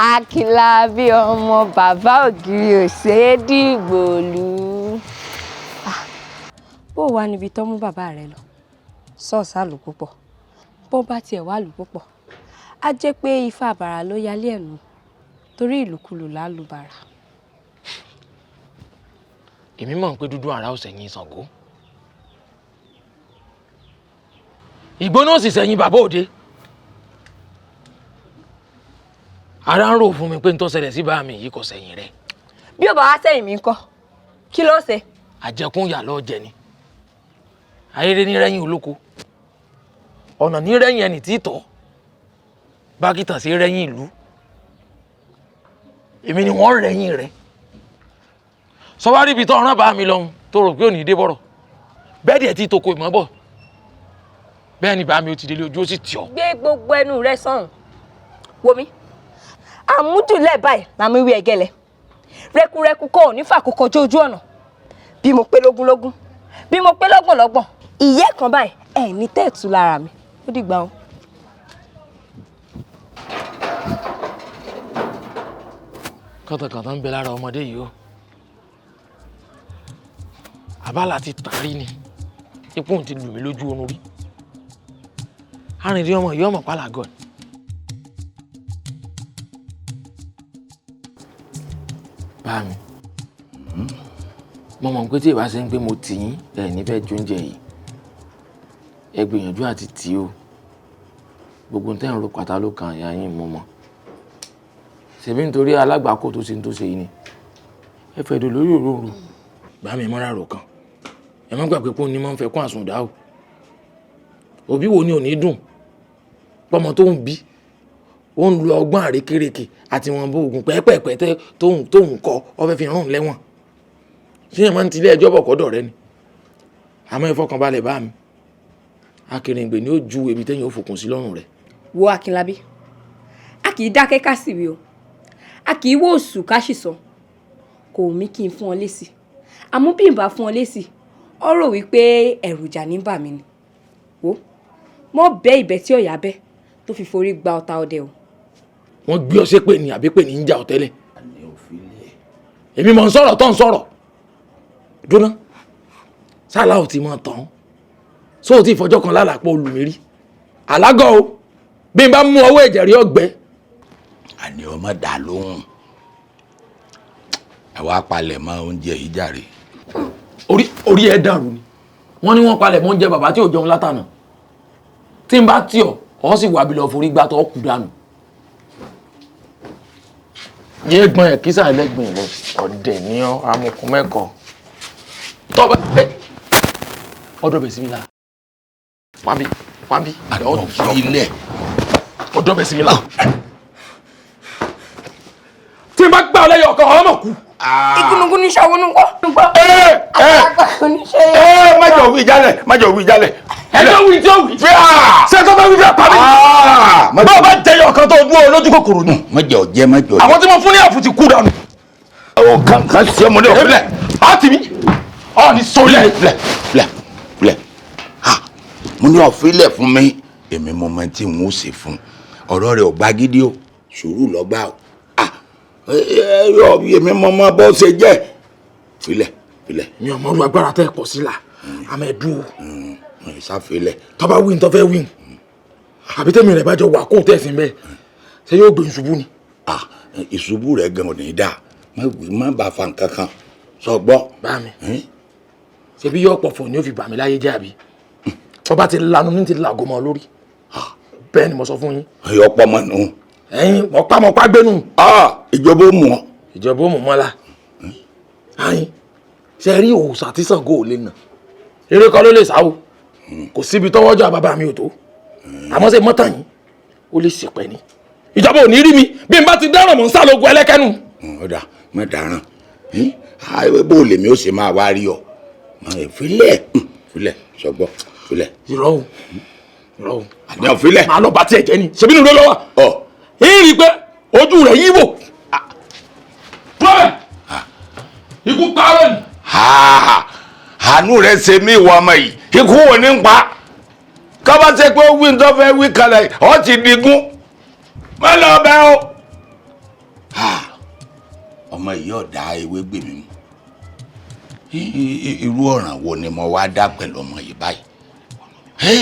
Akinlabi ọmọ bàbá ògiri ò ṣeé dìgbò lù. Bó wà níbi tó mú bàbá rẹ lọ ṣọ́ọ̀ṣì àlù púpọ̀ bó bá tiẹ̀ wá lù púpọ̀ á jẹ́ pé ifá àbàrà ló yálé ẹ̀nu torí ìlùkulù lálùbàrà. èmi mọ̀ pé dúdú ara ò sẹ̀yìn Ṣàngó ìgbóná ò sì sẹ̀yìn bàbá òde. ara ń rò fún mi pé n tó ṣẹlẹ̀ sí bá mi yìí kò sẹ́yìn rẹ̀. bí ó bá wá sẹ́yìn mi ńkọ́ kí ló ṣe. àjẹkùn yà lọ jẹ ni ayére ní rẹ́yìn olóko ọ̀nà ní rẹ́yìn ẹni tí tọ́ bákítà sí rẹ́yìn ìlú èmi ni wọ́n rẹ́yìn rẹ̀ sọwárí ibi tó ọ̀ràn bá mi lọ́hùn tó rò pé ò ní dé bọ̀rọ̀ bẹ́ẹ̀ díẹ̀ tí toko ìmọ̀ bọ̀ bẹ́ẹ̀ ni bá mi ò ti délé ojú ó sì tì ọ́. gbé gbogbo ẹnu rẹ sọ̀hún wo mi àmúdùlẹ̀ báyìí làmú ìwé ẹ̀gẹ́lẹ̀ rẹkurẹku kọ́ ò ní fàkókò ojú ọ̀nà bí mo pé lógúnlógún bí mo pé lọ́gbọ̀nlọ́gbọ̀n ìyẹ́ kan báyìí ẹ̀ ní tẹ́ẹ̀tù lára mi ó dìgbà o. kọ́tàkọ́tà ń bẹ lára ọmọdé yìí o àbálà ti tàrí ni ipò ti lù mí lójú oorun rí arìnrìn ọmọ yìí ọmọ pàlàgọ́ ni. bá mi mo mọ̀ pé tí ìbá ṣe ń pé mo tì yín ẹ̀ níbẹ̀ jóúnjẹ yìí ẹ gbìyànjú àti tì ó gbogbo tẹ́ ń ro pátá ló kan àyà yín mo mọ̀ ṣèbí nítorí alágbàákò tó ṣe ń tó ṣe yìí ni ẹ fẹ́ dò lórí òróró bá mi mọ́ra rò kan ẹ má gbàgbé pé ó ní máa ń fẹ́ kún àsùndá o òbí wo ni ò ní dùn pọ́mọ tó ń bí ó ń lo ọgbọ́n àrékérekè àti wọn bó oògùn pẹ́ẹ́pẹ́ẹ́pẹ́ tóun kọ́ ọ fẹ́ fi rán lẹ́wọ̀n ṣé ẹ̀ máa ń tilé ẹjọ́ bọ̀ kọ́dọ̀ rẹ ni àmọ́ ẹ fọkànbalẹ̀ bá mi akèrèǹgbè ni ó ju ebi tẹ́yìn ó fòkùn sí lọ́rùn rẹ̀. wo Akinlabi a kì í dákẹ́ ká sì wí o a kì í wò òsù ká sì sọ kò mí kí n fún ọ lésì àmọ́ bí n bá fún ọ lésì ọ rò wípé ẹ̀rù ìjà ní bà mí ni wo mọ́ bẹ́ ìbẹ́ tí ọ̀yà bẹ́ tó fi forí gba ọta ọdẹ o. wọ́n gbé ọ ṣépè ní àbí pè ní ń jà ọ tẹ́lẹ̀ èmi mọ̀ ń sọ̀rọ̀ tó ń sọ̀rọ̀ dúná sálà ò ti mọ̀ tán só ò tí ìfọjọ́ kan lálàpọ̀ olùmírí alágọ̀ o bí n bá mú ọwọ́ ẹ̀jẹ̀ rí ọgbẹ́. àní ọmọ dà lóhùn àwa palẹ̀ mọ́ oúnjẹ yìí jàre. orí ẹ̀ dàrú ni wọ́n ní wọ́n palẹ̀ mọ́ oúnjẹ bàbá tí ò jẹun látànà tí n bá tí ọ sì wà bí lọ forí gbá tó kù dànù. yé gbọ́n ẹ̀ kí sàlẹ̀ gbìn lọ ọ̀dẹ̀ ní ọ amukun mẹ́kọ̀ọ́ tọ́ba ọdọ bẹ̀ sí mi la wábí ilẹ̀ ọdọ bẹ̀ sí mi la tí n bá gbá ọ lẹ́yìn ọkàn ọmọ kú. Igunugun ní ṣàwọn nǹkan. májọ wí jálẹ̀. ẹjọ́ wí tí ó wí. ṣé tó bá wí fẹ́ pa mí. bá a bá jẹyọ ọkàn tó dúró lójú kòkòrò ni. májọ jẹ. àwọn tí mo fún ní àfùtì kú dànù. àwọn kan sí ọmọdé ọ̀fẹ́lẹ̀. á ti mi. ọ ní sọlẹ̀. filẹ̀. mo ní ọ̀fẹ́lẹ̀ fún mi èmi mo mọ tí n ó ṣe fún ọ̀rọ̀ rẹ̀ ò gbá gidi o sùúrù lọ́gbà o. èmi mọ bó ṣe jẹ́ filẹ̀. mi ò mọ orú agbára tẹ́ ẹ pọ̀ sí la àmọ́ ẹ dúró. ìsáfilẹ̀. tọ́ba wí ní tọ́ fẹ́ wí àbí tẹ́mi rẹ̀ bá jọ wà kó tẹ̀sìn bẹ́ẹ̀ ṣé yóò gbé ìṣubú ni. ìṣubú rẹ̀ gan ò ní dáa má bàa fa nǹkan kan sọ gbọ́. bá mi ṣe bí yọ pọ̀fọ̀ ni ó fi bà mí láyé jẹ́ àbí ọba ti lanu ní ti làgọ́ mọ́ lórí bẹ́ẹ̀ ni mo sọ fún yín. ẹyọ pọ mọ nù. ẹyin mọ̀pá gbénu. ìjọba ó mú ọ. ìjọba ó mú mọ́lá. ayin ṣe rí òòṣà tí Ṣàngó ò lè nà eré kan ló lè sáwó kò síbi tọ́wọ́jọ́ bàbá mi ò tó àmọ́ ṣe mọ́tà yín ó lè ṣèpẹ́ ni ìjọba ò ní rí mi bí n bá ti dáràn mọ́ ń sálógun ẹlẹ́kẹ́nu. ọ̀dà má dáràn bó lèmi ó ṣe máa wá rí ọ filẹ̀ sọgbọ́ filẹ̀. ìrọ̀hùn àdéhùn filẹ̀. màá lọ bá tiẹ̀ jẹ́ ni ṣebí nínú ló lọ́wọ́. èyí rí i pé ojú rẹ̀ yí wò. pọ́ẹ̀ ikú parọ́ ni. àánú rẹ̀ ṣe mí ìwọ ọmọ yìí ikú wo ní ń pa kọ́bá ṣe pé ó wí ní tó fẹ́ wí kalẹ̀ ọ́ ti digun má lọ bẹ́ o. ọmọ yìí ọ̀dà Ewégbèmí mu irú ọ̀ràn wo ni mo wá dá pẹ̀lú ọmọ yìí báyìí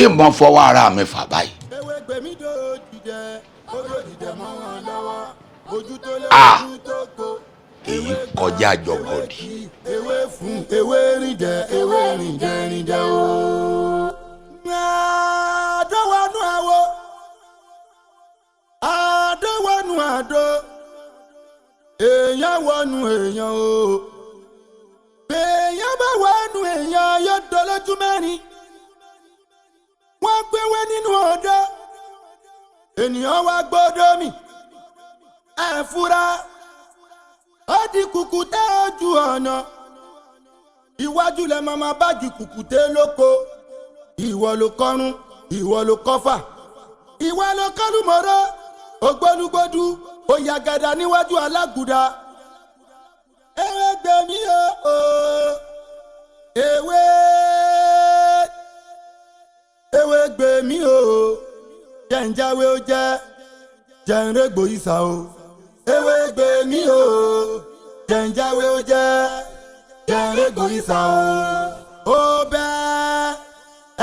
kí n bọ́ fọwọ́ ara mi fà báyìí. Ewégbèmí dòjì jẹ ojú ìdẹ mọ́ wọn lọ́wọ́ ojú tó lé ojú tó kó. èyí kọjá jọgọdì. ewé fún ewé rìn jẹ o. àdówọnú àwo àdówọnú àdó èèyàn wọnú èèyàn o èèyàn bá wọnú èèyàn yóò dolójú mẹ́rin wọ́n gbéwé nínú odò ènìyàn wá gbọ́dọ̀ mi ẹ̀ fura ó di kùkùté ojú ọ̀nà iwájú lẹ máa báàgì kùkùté lóko ìwọ ló kọrun ìwọ ló kọfà ìwọ ló kọlù mọ́rọ́ ògbólúgbòdú òyàgàdà níwájú alágùdà Ewégbèmí o Ewégbèmí o jẹ̀ǹjáwé ó jẹ́ jẹ̀ǹrégbò ìsà o Ewégbèmí o jẹ̀ǹjáwé ó jẹ́ jẹ̀ǹrégbò ìsà o ó bẹ́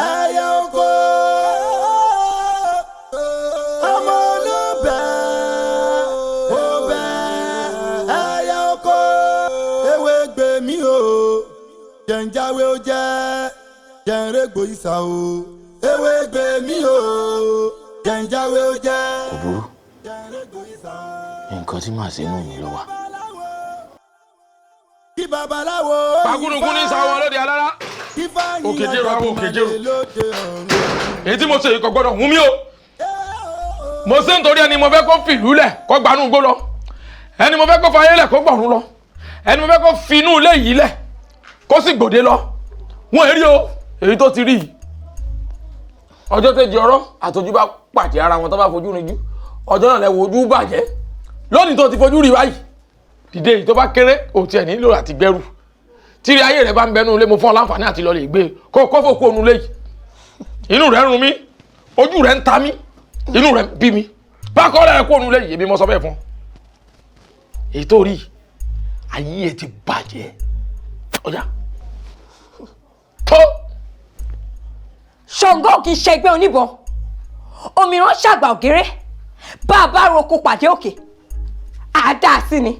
ẹyẹ oko ọmọ ló bẹ́ ó bẹ́ ẹyẹ oko Ewégbèmí o jẹ̀ǹjáwé ó jẹ́ jẹ̀ǹrégbò ìsà o Ewégbèmí o jẹ̀ǹjáwé ó jẹ́. kò burú nǹkan tí màá ṣe nù mí ló wà. kí babaláwo. pagúnugún ní sáwọn ọlọ́dẹ alára òkèjèrò àwọn òkèjèrò èyí tí mo ṣe yìí kò gbọdọ̀ hún mi o mo ṣe nítorí ẹni mo fẹ́ kó fìlú lẹ̀ kó gbanú gbó lọ ẹni mo fẹ́ kó fayé lẹ̀ kó gbọ̀rún lọ ẹni mo fẹ́ kó finú ilé yìí lẹ̀ kó sì gbòde lọ wọn èrí o èyí tó ti rí yìí ọjọ́ tẹ́jì ọ̀rọ̀ àtọ́jú bá pàdé ara wọn tó bá fojú rinjú ọjọ́ náà lẹ wo ojú bàjẹ́ lónìí tó ti fojú rí báyìí dìde yìí tó bá kéré ò tiẹ̀ nílò àti gbẹ́rù tíri ayé rẹ̀ bá ń bẹnu ilé mo fún ọ láǹfààní àti lọ lè gbé kó kọ́fọ́ kó onú lé yìí inú rẹ̀ ń run mí ojú rẹ̀ ń ta mí inú rẹ̀ ń bí mi bá kọ́ rẹ̀ kó onú lé yìí èmi mo sọ bẹ́ẹ̀ fún èyí tó rí ayé ẹ ti bàjẹ́ ọjà tó. Ṣàngó kì í ṣe ẹgbẹ́ oníbọn òmíràn ṣàgbà ògèrè bá a bá roko pàdé òkè àádá sí ni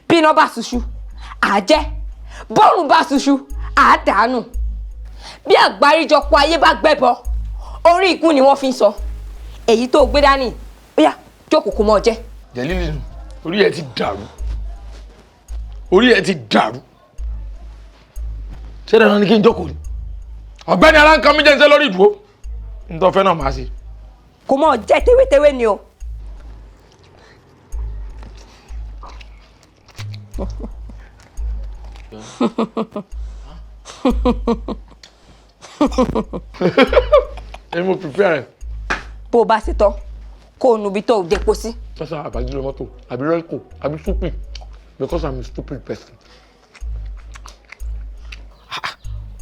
bí iná bá ṣuṣu àjẹ́ bọ́ọ̀rùn bá ṣuṣu àádánù bí àgbáríjọpọ̀ ayé bá gbẹ́bọ orí ìkún ni wọ́n fi ń sọ èyí tó gbé dání ó yá jókòó kó mọ́ jẹ́. Jẹ̀lílì nù orí ẹ ti dàrú ṣé dandan ni kí n jókòó ni ọ̀gbẹ́ni aláǹkan mi jẹ́ ń sẹ́ lórí ìdúró nítorí ọ̀fẹ́ náà máa ṣe. kó mọ́ jẹ́ tewétewé ni o. èmi mo prepare ẹ. bó o bá ṣe tán kó o nubi tó o depo sí. sọ́sà àbájúlọ mọ́tò àbí rẹ́kò àbí stupid because I'm a stupid person.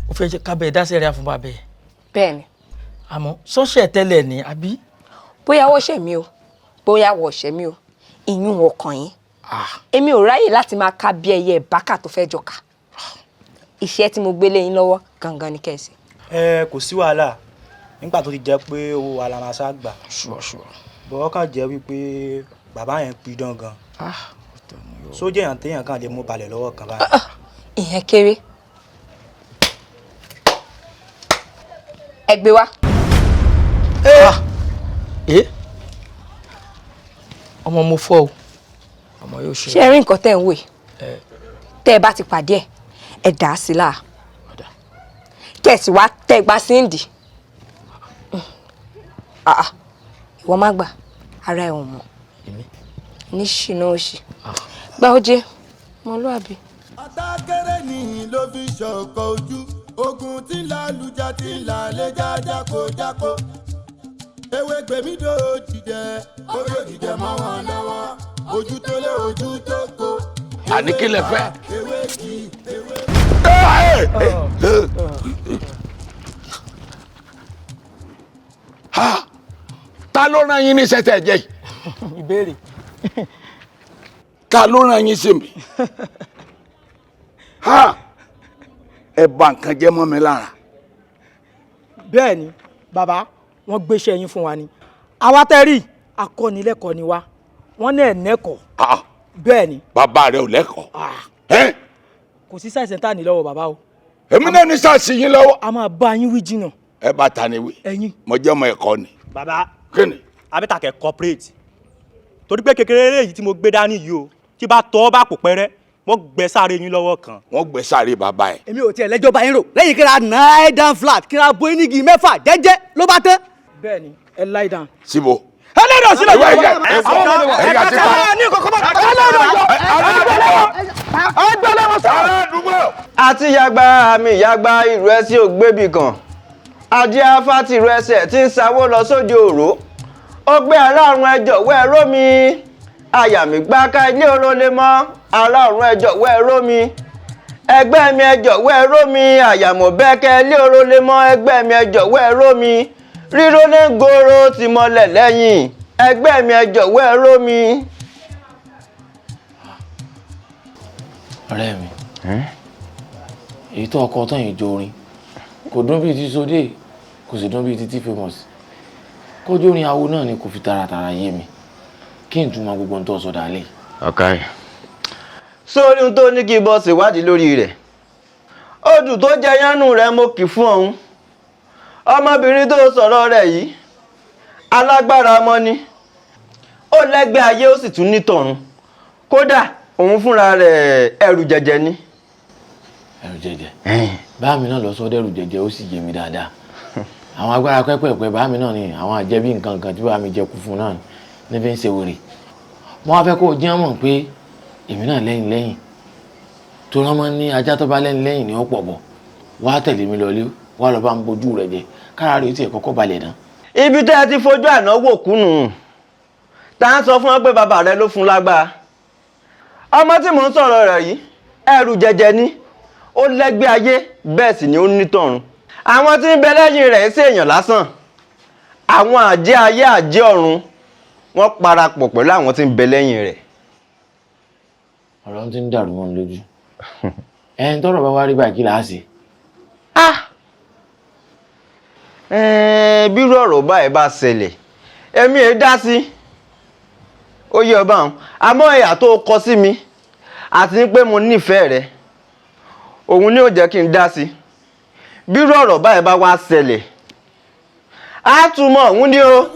ó fẹ́ jẹ́ kábẹ́ dá sẹ́ríà fún bàbá ẹ̀. bẹ́ẹ̀ni. àmọ́ sọ́ṣẹ̀ tẹ́lẹ̀ ni àbí. bóyá wọ́n ṣẹ̀ mí o bóyá wọ́n ṣẹ̀ mí o ìyún ọkàn yín. èmi ò ráyè láti máa ka bí ẹyẹ ìbákà tó fẹ́ jọka iṣẹ́ tí mo gbé lé yín lọ́wọ́ gangan ni kẹ́sì. kò sí wàhálà nígbà tó ti jẹ́ pé owó wa la máa ṣá gbà. bọ́ọ̀ kàn jẹ́ wípé bàbá yẹn pidán gan. sójà èèyàn téèyàn kàn lè mú balẹ̀ lọ́wọ́ kan báyìí. ìyẹn kéré. ẹ gbé wá. ọmọ mo fọ́ o ọmọ yóò ṣe. ṣé ẹ rí nǹkan tẹ́ ń wè tẹ́ ẹ bá ti pàdé ẹ dà á sí láà kẹ̀sì wá tẹ́ gbá sí ìdí ìwọ má gbà ara ẹ̀ ò mọ̀ ní ṣìnà òṣì gbá ó jẹ́ ọmọlúàbí. àtàkẹ́rẹ́ ni ló fi ṣọ̀kọ̀ ojú ogun tí lálùjá tí lálẹ́jà jákòjákò Ewegbemi dò jìjẹ ojú jìjẹ mọ́ wọn lọ́wọ́ ojú tó lé ojú tó kó. àní kí lẹ fẹ́. ta ló rán yín ní sẹ́tẹ̀ jẹ́ yìí. ìbéèrè. ta ló rán yín sí mi. ẹ bà nǹkan jẹ́ mọ́ mi lára. bẹ́ẹ̀ ni bàbá wọ́n gbéṣẹ́ yín fún wa ni àwa tẹ́ rí akọ́nilẹ́kọ̀ọ́ ni wa wọ́n ní ẹ̀nẹ́kọ̀ọ́ bẹ́ẹ̀ ni. bàbá rẹ ò lẹ́kọ̀ọ́. kò sí sáìsẹ̀ tá ní lọ́wọ́ bàbá o. èmi náà ní sáàsì yín lọ́wọ́. a máa bá yín wí jìnnà. ẹ bá ta ni wí. ẹ̀yin. mo jẹ́ ọmọ ẹ̀kọ́ ni. bàbá kí ni. abẹ́tàkẹ́ corporate torí pé kékeré yìí tí mo gbé dání yìí o tí bá tọ́ bá pò pẹ́rẹ́ wọ́n gbẹ sáré yín lọ́wọ́ kan. wọ́n gbẹ sáré bàbá ẹ̀. èmi ò tiẹ̀ lẹ́jọ́ bá yín rò lẹ́yìn kíra nine down flat kíra bó onígi mẹ́fà jẹ́jẹ́ ló bá tán. bẹ́ẹ̀ni ẹ lie down. síbo. ẹlẹ́dọ̀ sílẹ̀ yóò wá. ẹ̀yà ti pa. àti yagba àmì yagba ìrù ẹsẹ̀ ògbébì kan ajé afáti ìrù ẹsẹ̀ tí ń sawó lọ sóde òró ó gbé aláàrùn ẹjọ́ wẹ́ẹ́rọ́ mi àyà mi gbá ká ilé orólé mọ́ aláàrùn ẹjọ́ wẹ́ẹ́rọ́ mi ẹgbẹ́ mi ẹjọ́ wẹ́ẹ́rọ́ mi àyàmọ̀ bẹ́ẹ̀kẹ́ ilé orólé mọ́ ẹgbẹ́ mi ẹjọ́ wẹ́ẹ́rọ́ mi ríró ní goro ti mọ́lẹ̀ lẹ́yìn ẹgbẹ́ mi ẹjọ́ wẹ́ẹ́rọ́ mi. ọ̀rẹ́ mi èyí tó ọkọ tán yìí jó orin kò dún bíi ti sódé kò sì dún bíi ti famous kójú orin awo náà ni kò fi taratara yé mi kí n túmọ̀ gbogbo ohun tó sọ dálé. ọ̀ka ẹ̀. sórí ohun tó ní kí bọ́ ṣèwádìí lórí rẹ̀ odù tó jẹ yánnu rẹ̀ mo kì fún ọ̀hún ọmọbìnrin tó sọ̀rọ̀ rẹ̀ yìí alágbára ọmọ ni ó lẹ́gbẹ́ ayé ó sì tún ní tọ̀run kódà òun fúnra rẹ̀ ẹrù jẹjẹ ni. ẹrù jẹjẹ bá mi náà lọ sọ dẹrù jẹjẹ ó sì yé mi dáadáa àwọn agbára pẹ́pẹ́pẹ́ bá mi náà ni àwọn àjẹbí nǹkan kan tí bá mi jẹ kú fún náà ní fi ń ṣe wèrè mo wá fẹ́ kó o jẹ́ mọ̀ pé èmi náà lẹ́yìn tó rán mọ́ ní ajá tó bá lẹ́yìn ni ó pọ̀ bọ̀ wá tẹ̀lé mi lọlé wá lọ bá ń bojú rẹ̀ jẹ kára rẹ̀ tiẹ̀ kọ́kọ́ balẹ̀ náà. ibi tẹ́ ẹ ti fojú àná wò kúnnù tá à ń sọ fún ọ pé bàbá rẹ ló fún lágbára ọmọ tí mò ń sọ̀rọ̀ rẹ̀ yìí ẹrù jẹjẹ ni ó lẹ́gbẹ́ ayé bẹ́ẹ̀ sì ni ó ní tọ̀run àwọn tí ń bẹ lẹ́yìn rẹ̀ ṣèèyàn lásán àwọn àjẹ́ ayé àjẹ́ ọ̀run wọ́n parapọ̀ pẹ̀lú àwọn tí ń bẹ lẹ́yìn rẹ̀. ọ̀rọ̀ ti ń dàrú mọ́ lójú ẹni tọ́rọ̀ bá wá rí báyìí kí là á ṣe. bírú ọ̀rọ̀ báyìí bá ṣẹlẹ̀ èmi ẹ̀ dá sí ó yẹ ọba àwọn àmọ́ ẹ̀yà tó kọ sí mi àti pé mo nífẹ̀ẹ́ rẹ òun ni ó jẹ́ kí n dá sí bírú ọ̀rọ̀ báyìí bá wá ṣẹlẹ̀ á túmọ̀ òun ni o.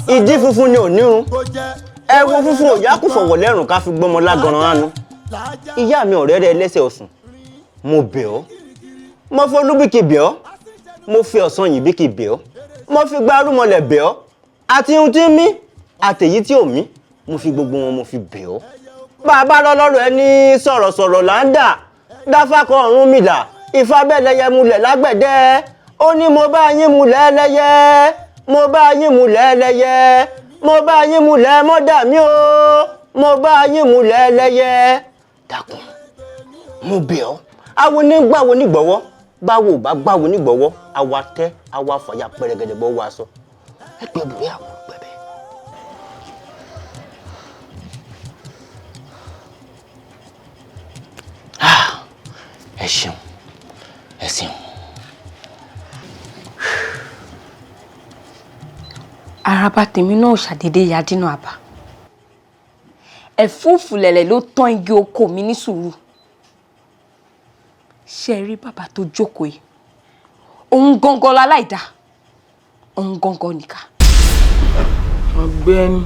ìdí funfun ni ò nírun ẹ̀wọ̀n funfun ò yá kù fọ̀wọ̀ lẹ́rùn ká fi gbọ́mọ lágọ̀ràn ánú. ìyá mi ọ̀rẹ́ rẹ lẹ́sẹ̀ ọ̀sùn mo bẹ̀ ọ́ mo fi olúbíkì bẹ̀ ọ́ mo fi ọ̀sán yìí bíkì bẹ̀ ọ́ mo fi gbárùmọ̀lẹ̀ bẹ̀ ọ́ àti ohun tí ń mí àtèyí tí ò mí mo fi gbogbo wọn mo fi bẹ̀ ọ́. bàbá lọ́lọ́rọ̀ ẹni sọ̀rọ̀sọ̀rọ̀ là ń dà dáfákọ̀ ọ̀run mìlà ìfabẹ́lẹ́yẹ mulẹ̀ lágbẹ̀dẹ ó ní mo bá yín mulẹ̀ ẹlẹ́yẹ mo bá yín mulẹ̀ ẹlẹ́yẹ mo bá yín mulẹ̀ mọ́dà mí o mo bá yín mulẹ̀ ẹlẹ́yẹ. dákun mo bẹ̀ ọ́ awo ní gbàwo nígbọ̀wọ́ báwo bá gbàwo nígbọ̀wọ́ àwa tẹ́ àwa fàyà pẹ̀rẹ̀gẹ̀dẹ̀ bọ́ wọ aṣọ ẹgbẹ́ bùrẹ́ àwọn gbẹ̀bẹ̀. ẹ ṣeun ẹ ṣeun. araba tèmi náà ṣàdédé ya dínà àbá ẹ̀fúùfù lẹ̀lẹ̀ ló tán igi oko mi ní sùúrù ṣe rí bàbá tó jókòó yìí òun gangan láláìdá òun gangan nìkà. ọ̀gbẹ́ni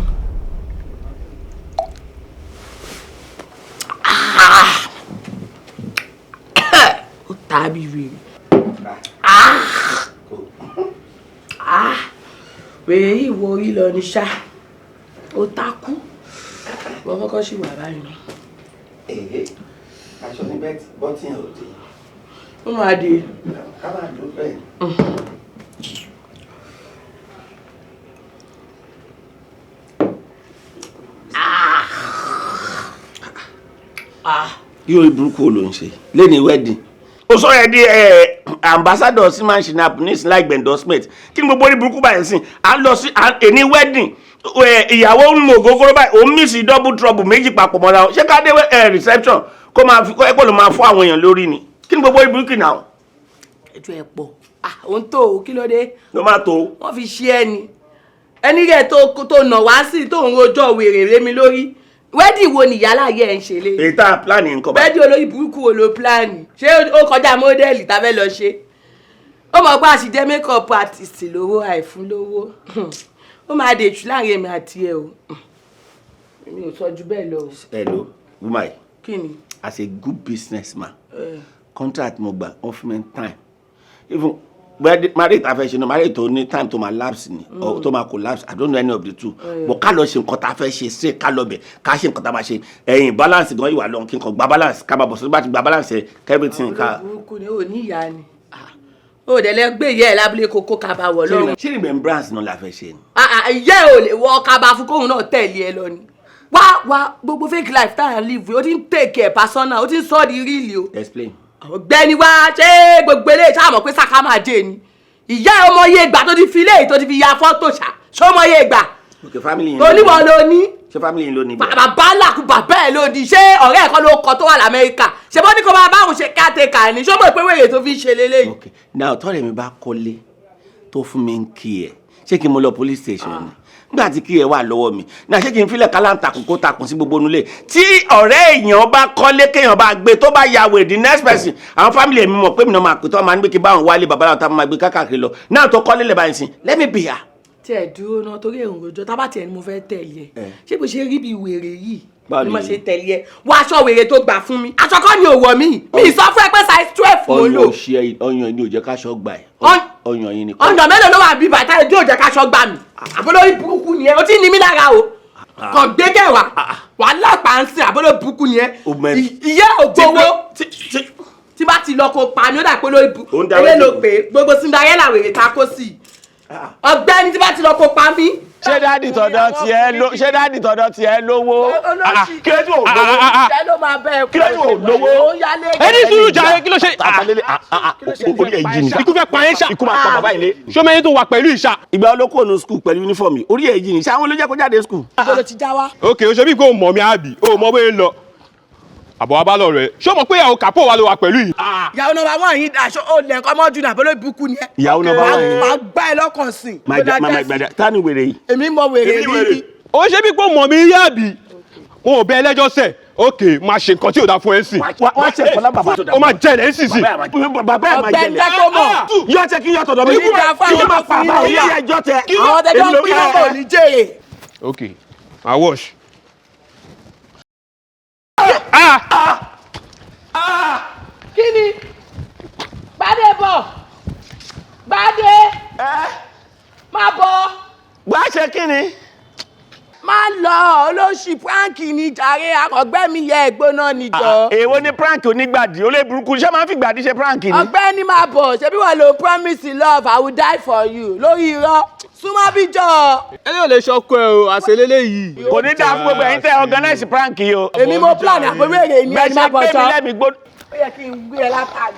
ó tàbí wèrè wèrè yìí wo orí lọ ní ṣá ó takú wọ́n kọ́kọ́ sì wà báyìí. aṣọ ní bọ́tì ẹ̀ ò dé. ó máa dé. ká máa dùn bẹ́ẹ̀. yóò burúkú ló ń ṣe lẹ́ni wedding ó sọ yẹ di ambassador sí man shinap ní sin like endorsement kí ni gbogbo orí burúkú báyìí sìn à ń lọ sí ẹni wedding ìyàwó ń mọ ògógóró báyìí ó ń miss double trouble méjì papọ̀ mọ́ra ṣé ká dé reception kó máa fi ẹ̀pọ̀ ló máa fún àwọn èèyàn lórí ni kí ni gbogbo orí burúkú náà. ẹjọ́ ẹ pọ̀ òun tó o kí ló dé. ló máa tó. wọ́n fi ṣe ẹni rẹ̀ tó nà wá sí tó ń rojọ́ wèrè rémi lórí wedding wo ni yálà yẹ ń ṣe lé. èyí tá a pláàni nǹkan bá. wedding olórí burúkú wo ló pláàni ṣé ó kọjá mọ́dẹ́lì tá a fẹ́ lọ ṣe ó mọ̀ pé àṣìjẹ́ makeup artist lówó àìfún lówó ó máa dèjù láàrin èmi àti ẹ o èmi ò sọ ju bẹ́ẹ̀ lọ. hello wumai. kí ni. as a good businessman contract mo gba offerment time even marriage ta fẹ́ ṣe no marriage tó ní time tó máa lapse ni or tó máa collapse I don't know any of the two but ká lọ ṣe nǹkan tá fẹ́ ṣe straight ká lọ bẹ̀ ká ṣe nǹkan tá máa ṣe ẹ̀yìn balance gan ìwà lọ kí n kàn gba balance ká máa bọ̀ sórí bá ti gba balance everything ká. burúkú ni ò ní ìyá ni ó dẹ̀ lẹ gbé ìyá ẹ̀ lábúlé kókó kaba wọ̀ lọ́rùn. ṣé remembrance náà la fẹ́ ṣe ni. ìyá ẹ̀ ò lè wọ kaba fún kóhun náà tẹ̀lé ẹ lọ ni wá gbogbo fake life tá à ń live ó ti ń take care personal ó ti ń sọ di real o. explain. ọ̀gbẹ́ni wá ṣé gbogbo eléyìí ṣáà mọ̀ pé saka máa dé ni ìyá ẹ̀ ọmọ iye ìgbà tó ti fi léyìí tó ti fi ya fọ́tò ṣó ọmọ iye ìgbà. okay family yẹn oníwọ̀ ló ní. ṣé family yẹn ló ní. bàbá làkú bàbá ẹ̀ ló ní ṣé ọ̀rẹ́ ẹ̀kọ́ ló kọ tó wà lamẹ́ríkà ṣé bọ́ ní kó máa báwọn ṣe caretaker ni ṣó mọ̀ pé wèrè tó fi ṣe lélẹ́yìí. okay now tọ́lẹ̀ mi bá kọ́lé tó fún mi ń kí ẹ̀ ṣé kí n mo lọ police station ni nígbà tí kí ẹ wà lọ́wọ́ mi náà ṣé kí n filẹ̀ kálá ń takùn kó takùn sí gbogbo onúlé tí ọ̀rẹ́ èèyàn bá kọ́lé kéèyàn bá gbé tó bá ya wèrè the next person àwọn family mi mọ̀ pé mi náà máa pè tó máa ń gbé kí báwọn wálé babaláwo tá máa gbé káàkiri lọ náà tó kọ́lé lẹ̀ báyìí sìn let me be here. tí ẹ dúró náà torí èrò òjò tábà tiẹ̀ ni mo fẹ́ tẹ̀lé ẹ ṣé bó ṣe rí bí wèrè yìí ni mo ṣe tẹ̀lé ẹ wọ aṣọ wèrè tó gbà fún mi aṣọ kọ́ ni òwò mi sọ fún ẹ pé size 12 mo lò. ọyàn ni ò jẹ́ káṣọ gbà ẹ̀ ọyàn yìí ni. ọyàn mélòó ló wà bí bàtà ẹjọ́ ò jẹ́ káṣọ gbà mí àbólórí burúkú ni ẹ o ti ní mí lára o kàn gbégẹ̀ wà lápá ń sìn àbólórí burúkú ni ẹ ìyá ògbówó tí bá ti lọ kó pa ni ó dà pé lórí burúkú eré ló pé gbogbo Cinderella wèrè ta kó sí ọ̀gbẹ́ni tí bá ti lọ kó pa mí. ṣé dáàdì tọ̀dọ̀ tiẹ̀ lówó. kí ló dé ò lówó. ṣé ló máa bẹ́ẹ̀ kí ló dé ò lówó. ẹni sùúrù jàre kí ló ṣe. orí ẹ̀ yìí ni. ikú fẹ́ pa yín ṣá. ikú máa pa bàbá yìí lé. ṣọmọ yín tó wà pẹ̀lú ìṣá. ìgbà olóko ònú skul pẹ̀lú yunifọ̀mù orí ẹ̀ yìí ni ṣé àwọn olójẹ́ kó jáde skul. ìgbọ́dọ̀ ti já wa. ok o ṣe bí kò mọ̀ mi àbí o mọ̀ bóyá lọ àbọ̀ wa bá lọ rẹ̀ ṣé o mọ̀ pé ìyàwó kàpọ̀ wa ló wà pẹ̀lú yìí. ìyàwó nọ́mbà wọn yìí daṣọ ó lẹ̀ nǹkan mọ́jú náà bọ́lá ìbùkún ni ẹ. ìyàwó nọ́mbà wọn yìí. máa gbá ẹ lọ́kàn sí. mama gbada tani wèrè yìí. èmi mọ wèrè rí. o ṣe bí kò mọ̀ mi yá àbí wọn ò bẹ ẹlẹ́jọ́ sẹ̀ ok máa ṣe nǹkan tí ò dáa fún ẹ sìn. wá ṣe nǹkan lábàbà tó dáa. ó máa jẹlẹ̀ ẹ sì sìn. bàbá ẹ̀ máa jẹlẹ̀. ọ̀gbẹ́ni kò mọ̀. yọ tẹ kí yọ tọ̀dọ̀ mi. kí ló máa pa àbá òní ẹjọ́ tẹ. àwọn tẹjọ́ ń pín ọmọ òní jèrè. ok I wash. kí ni gbadé bọ̀ gbadé má bọ̀. gbà ṣe kí ni. má lọ olóṣì prank ní jàre akọgbẹ́ mi yẹ ẹ̀gbóná níjọ. èwo ni prank onígbàdì olè burúkú ṣé máa ń fi gbàdí ṣe prank ni. ọ̀gbẹ́ni máa bọ̀ ṣebí wọ́n lo promise love I will die for you lórí irọ́ súnmọ́ bí jọ. ẹni ò lè ṣọkọ ẹ o àṣelélẹ yìí. kò ní dáa fún gbogbo ẹ̀yin tẹ́ organize prank yìí o. èmi mo plan àpòwérè ní ẹni má bọ̀ bẹ́ẹ̀ sọ. ṣe gbé mi lẹ́mìí gbóná. ó yẹ kí n gbé ẹ látàrí.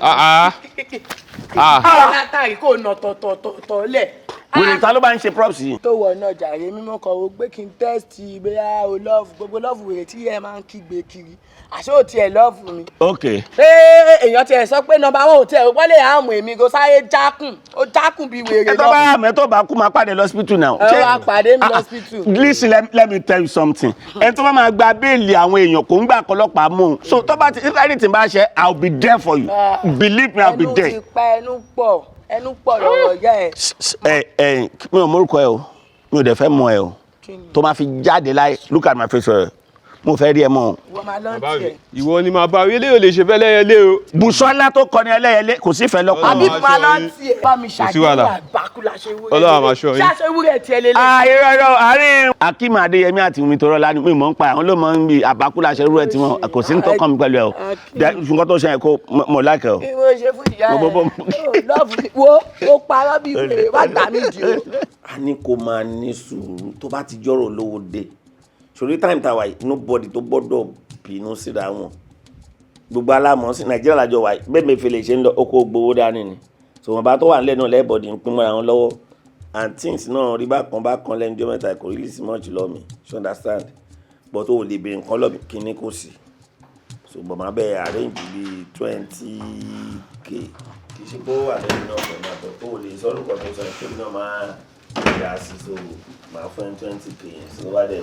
látàrí kò nà tọ̀tọ̀tọ̀ lẹ̀. wèrè ta ló bá ń ṣe props yìí. tó wọ náà jàre mímọ́ kan wo gbé kí n tẹ́sítì bóyá o lọ́ọ̀fù gbogbo lọ́ọ̀fù wèrè tí ẹ máa ń kígbe kiri àṣé ò tiẹ̀ lọ́ọ̀fù mi. ok. èèyàn tiẹ̀ sọ pé nọ́mbà wọn ò tiẹ̀ wọ́n lè hàmù èmi kò sáré jákùn ó jákùn bíi wèrè lọ. ẹ tó bá hàmù ẹ tó bá kú máa pàdé lọ́sibítù náà. ẹ wá pàdé mi lọ́sibítù. listen let me tell you something. ẹ tó bá máa gba béèlì àwọn èèyàn kò ń gbà kọlọ́pàá mú un so tó bá ti if anything bá ṣe I will be there for you believe me I will be there. ẹnu ti pa ẹnu pọ̀ lọ́rọ̀ yá ẹ. mi ò mórúkọ ẹ o mi ò dẹ̀ fẹ́ mọ ẹ o tó máa fi jáde láì look at my face ẹ mo fẹ́ rí ẹ mọ́ o. wọ́n máa lọ tiẹ̀. ìwọ ni màá bá rí eléyìí ò lè ṣe fẹ́ lẹ́yẹlé o. Bùsọ́lá tó kọrin ẹlẹ́yẹlé kò sí fẹ́ lọ́kọ. àbí máa lọ tiẹ̀. bá mi ṣàgbéwà bákúlà ṣe wúrẹ́. Ọlọ́run máa ṣọ́ yín. ṣáṣe wúrẹ́ tiẹ̀ lélẹ̀. irọ́ àárín Akeem Adeyemi àti Wumi Torọ́lá ni mi mọ̀ ń pa àwọn ló mọ̀ ń bi àbákúlà ṣe wúrẹ́ tiwọn kò sí ní tó kàn mí pẹ̀lú ẹ o nǹkan tó ṣe yẹn kó mọ̀ láìkẹ́ o. ìwọ ṣe fún ìyá ẹ lọ́ọ̀fù wo ó parọ́ bí wèrè wá gbà mí jù. a ní kó máa ní sùúrù tó bá ti jọ́rọ̀ lówó dé sórí time tàwa yìí nobody tó gbọ́dọ̀ bínú síra wọn gbogbo alámọ̀ sí Nàìjíríà lájọ wa bẹ́ẹ̀ mi fi lè ṣe ń lọ oko gbowó dání ni so wọn bá tó wà nílẹ̀ náà lẹ́ẹ̀bọ̀dì ń pín mọ́ra wọn lọ́wọ́ and things náà rí bákan lẹ́nu jọ́ mẹ́ta kò rí sí much lọ́ mi you understand but o lè bèrè nǹkan lọ́bi kíní kò sí so bọ̀ máa bẹ́ẹ̀ arrange bíi 20k kì í ṣe bó wà lẹ́nu náà pẹ̀lú àbọ̀ tó lè sọ́dún kan tó sọ pé náà máa yà sí so máa fún 20k yẹn so wá dẹ̀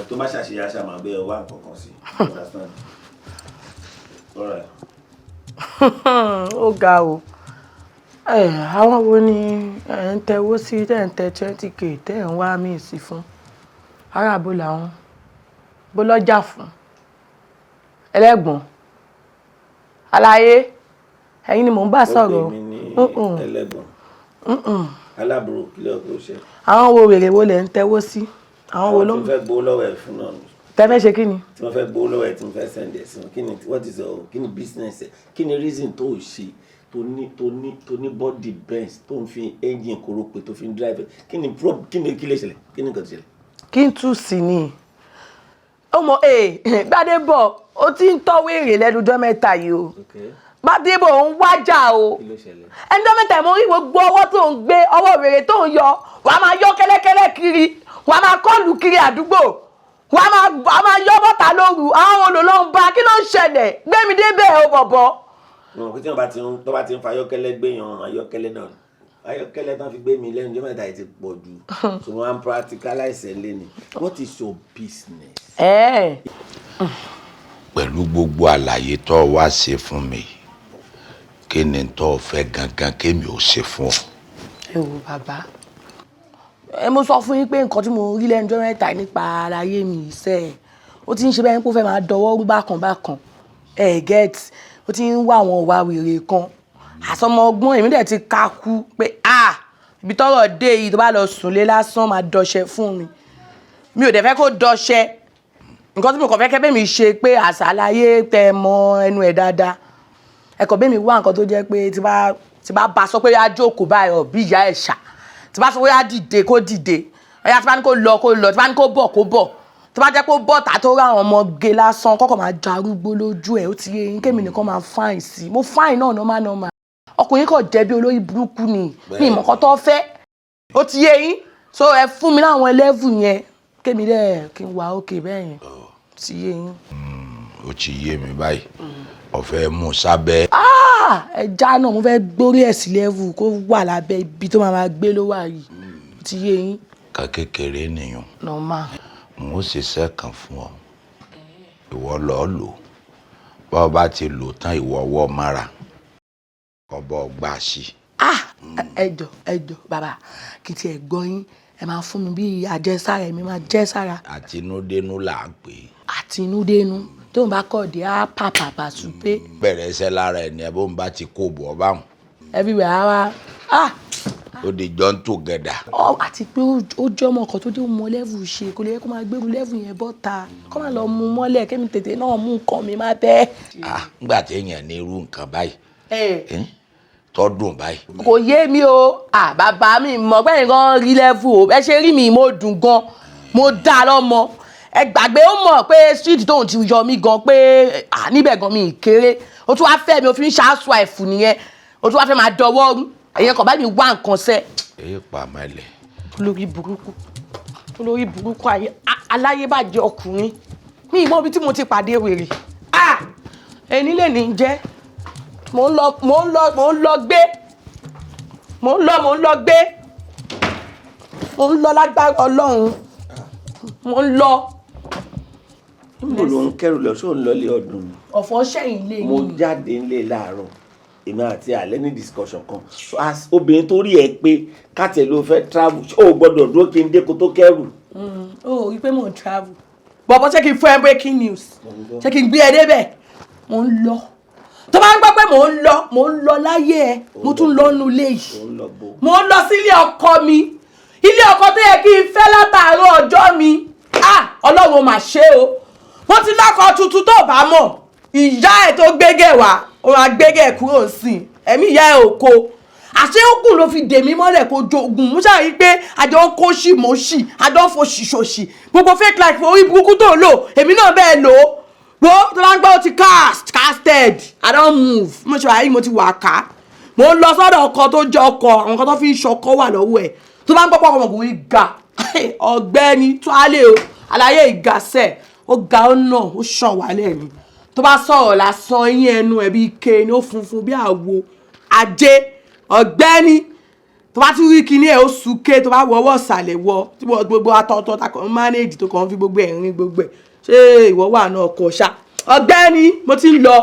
tó bá ṣàṣeyà ṣàmà bẹ́ẹ̀ wá nǹkan kan sí understand alright. ó ga o àwọn wo ni ẹ̀ ń tẹwó sí tẹ̀ ń tẹ 20k tẹ̀ ń wá míì sí fún aráàbò làwọn bó lọ́jà fún ẹlẹ́gbọ̀n àlàyé ẹ̀yin ni mò ń bá sọ̀rọ̀. ó pè mí ní ẹlẹ́gbọ̀n aláàbúrò kílẹ̀ ọ̀pọ̀ ṣe. àwọn wo wèrè wo lẹ̀ ń tẹwó sí àwọn wo ló ń. tí wọ́n fẹ́ gbowó lọ́wọ́ ẹ̀ fún náà ni. tẹ́fẹ́ ṣe kí ni. tí wọ́n fẹ́ gbowó lọ́wọ́ ẹ̀ tí wọ́n fẹ́ send ẹ̀ sí wọn kí ni what is your kí ni business ẹ̀ kí ni reason tó o ṣe tó ní body bends tó ń fi engine kórópè tó fi ń drive kí ni kí lè ṣẹlẹ̀ kí ni nǹkan ti ṣẹlẹ̀. kí n tún sí ni ọmọ Gbádébọ̀ ó ti ń tọ́wé èrè lẹ́nu ọjọ́ mẹ́ta yìí o Gbádébọ̀ ń wájà o ẹni ọjọ́ mẹ́ta mo rí gbogbo ọwọ́ tó ń gbé ọwọ́ wèrè tó ń yọ wàá máa yọ kẹ́lẹ́kẹ́lẹ́ kiri wàá máa kọ́ọ̀lù kiri àdúgbò wàá máa yọ bọ́ta lóru àwọn olólùbá kí ló ń ṣẹlẹ̀ gbẹ́mi débẹ̀ o bọ̀bọ̀. tí wọ́n bá ti ń fa ayọ́kẹ́lẹ́ gbé yan ayọ́kẹ́lẹ́ náà ayọ́kẹ́lẹ́ tán fi gbé mi lẹ́nu ọjọ́ mẹ́ta yìí ti pọ̀ jù so wọ́n á practicalize ẹ̀ lẹ́ni what is your business. pẹ̀lú gbogbo àlàyé tó wá ṣe fún mi kí ni tó fẹ́ gangan kémi ò ṣe fún ọ. ẹ wo bàbá mo sọ fún yín pé nǹkan tí mo rí lẹ́nu ọjọ́ mẹ́ta nípa àlàyé mi iṣẹ́ ó ti ń ṣe bẹ́ẹ̀ pé ó fẹ́ máa dọwọ́ rú bákan get ó ti ń wá àwọn ìwà wèrè kan àsọmọ ọgbọ́n èmi dẹ̀ ti kakú pé ibi tọ́rọ̀ dé yìí tó bá lọ sùn lé lásán máa dọṣẹ fún mi ò dẹ̀ fẹ́ kó dọṣẹ nǹkan tí mo kàn fẹ́ kẹ́ bẹ́ẹ̀ mi ṣe pé àṣàlàyé tẹ mọ ẹnu ẹ̀ dáadáa ẹ̀kọ́ bẹ́ẹ̀ mi wá nǹkan tó jẹ́ pé tí bá bá sọ pé á jókòó báyọ̀ bí ìyá ẹ̀ ṣá tí bá sọ pé á dìde kó dìde ọ̀yá tí bá ní kó lọ kó lọ tí bá ní kó bọ̀ kó bọ̀ tí bá jẹ́ pé ó bọ̀ tà tó ráwọn ọmọge lásán kọ́kọ́ máa jarúgbó lójú ẹ̀ ó ti yé yín kémi nìkan máa fáìn sí i mo fáìn náà normal ọkùnrin kò jẹ́ bí olórí burúkú ni mi ìmọ̀ kan tó fẹ́ ó ti yé yín so ẹ fún mi láwọn ẹlẹ́vù yẹn kémi dẹ̀ kí n wà òkè bẹ́ẹ̀ yẹn ti yé yín. ó ti yé mi báyìí ọ̀fẹ́ mú sábẹ́. ẹja náà mo fẹ́ gbórí ẹ̀ sí lẹ́vù kó wà lábẹ́ ibi tó máa gbé ló wà yìí ó ti yé yín. ká kékeré nìyẹn. normal. n ó ṣiṣẹ́ kan fún ọ ìwọ lọ lò bọ́ bá ti lò tán ìwọ ọwọ́ mára kọ́ bọ́ gbà sí. ẹjọ bàbá kì í tiẹ̀ gbọ́ yín ẹ máa fún mi bí àjẹsára ẹ̀mí máa jẹ́ sára. àtinúdénú là ń pè é. àtinúdénú tó ń bá kọ̀ dé á pàpàpà súpé. bẹ̀rẹ̀ iṣẹ́ lára ẹ̀ ní ẹ bó ń bá ti kó bọ̀ báwọn. everywhere á wá. ó di join together. àti pé ó jẹ́ ọmọ kan tó dé mọ lẹ́vù ṣe kò lè yẹ kó máa gbẹ́rù lẹ́vù yẹn bọ́ta kó máa lọ mú mọ́lẹ̀ kémi tètè náà mú nǹkan mi má bẹ́ẹ̀. nígbà tí èèyàn ní irú nǹkan báyìí tọ́dún báyìí. kò yé mi o bàbá mi mọ̀ pé nǹkan rí lẹ́vù o ẹ ṣe rí mi mo dùn gan mo dá lọ́mọ ẹ gbàgbé ó mọ̀ pé street tóun ti yọ mí gan pé níbẹ̀ gan mi kéré o tún wá fẹ́ mi o fi ń ṣáàṣù àìfù nìyẹn o tún wá fẹ́ máa dọwọ́ rú ẹ̀yẹn kan bá mi wá nǹkan sẹ́. èyí pa mẹ́lẹ̀. olórí burúkú aláyébàjẹ́ ọkùnrin mi ìmọ̀ ibi tí mo ti pàdé wèrè ẹni lè ní jẹ́ mo ń lọ gbé lágbára Ọlọ́run mo ń lọ. níbo ló ń kẹrù lọ sóun lọlé ọdún mi. ọ̀fọ̀ sẹ́yìn lé yìí. mo jáde ńlé láàárọ̀ èmi àti àlẹ́ ní discussion kan as obìnrin tó rí ẹ pé káàtẹ ló fẹ́ travel ó gbọ́dọ̀ dúró kí n dé kó tó kẹrù. ó rí pé mò ń travel bọ̀bọ̀ ṣé kí n fún ẹ breaking news ṣé kí n gbé ẹ débẹ̀ mo ń lọ tó bá ń gbọ́ pé mò ń lọ láyé ẹ mo tún lọ nu ilé yìí mo ń lọ sílé ọkọ mi ilé ọkọ tó yẹ kí n fẹ́ látàárọ̀ ọjọ́ mi Ọlọ́run mà ṣe o wọ́n ti lọ́kọ tuntun tó bá mọ̀ ìyá ẹ̀ tó gbégẹ̀ wá ó máa gbégẹ̀ kúrò sí i ẹ̀mí ìyá ẹ̀ ò kó àṣé ògùn ló fi dè mí mọ́lẹ̀ kó jogun mo ṣàrí pé àjọ ń kó ṣì mọ́ ṣì àjọ ń fo ṣìṣòṣì gbogbo fake life orí burúkú tó lò èmi náà bẹ́ẹ̀ lò ó wo tó bá ń gbọ́ ó ti casted I don't move mo ṣe wáyé mo ti wà ká mo ń lọ sọ́dọ̀ ọkọ tó jẹ́ ọkọ àwọn kan tó fi ń ṣọkọ wà lọ́wọ́ ẹ̀ tó bá ń gbọ́ pọ̀ ọmọkùnrin ga ọ̀gbẹ́ni tó á lè o àlàyé ìgasẹ̀ ó ga ó nà ó ṣàn wálẹ̀ ni tó bá sọ̀rọ̀ lásán eyín ẹnu ẹ̀ bí ike ni ó funfun bí àwo ajé ọ̀gbẹ́ni tó bá tún rí kinní ẹ̀ ó súnké tó bá wọ́wọ́ ìsàlẹ̀ wọ tí gbogbo atọ́tọ́ takọ̀ manage tó kàn fi gbogbo ẹ̀rín gbogbo ẹ̀ ṣé ìwọ wà náà kọ ṣá ọ̀gbẹ́ni mo ti ń lọ.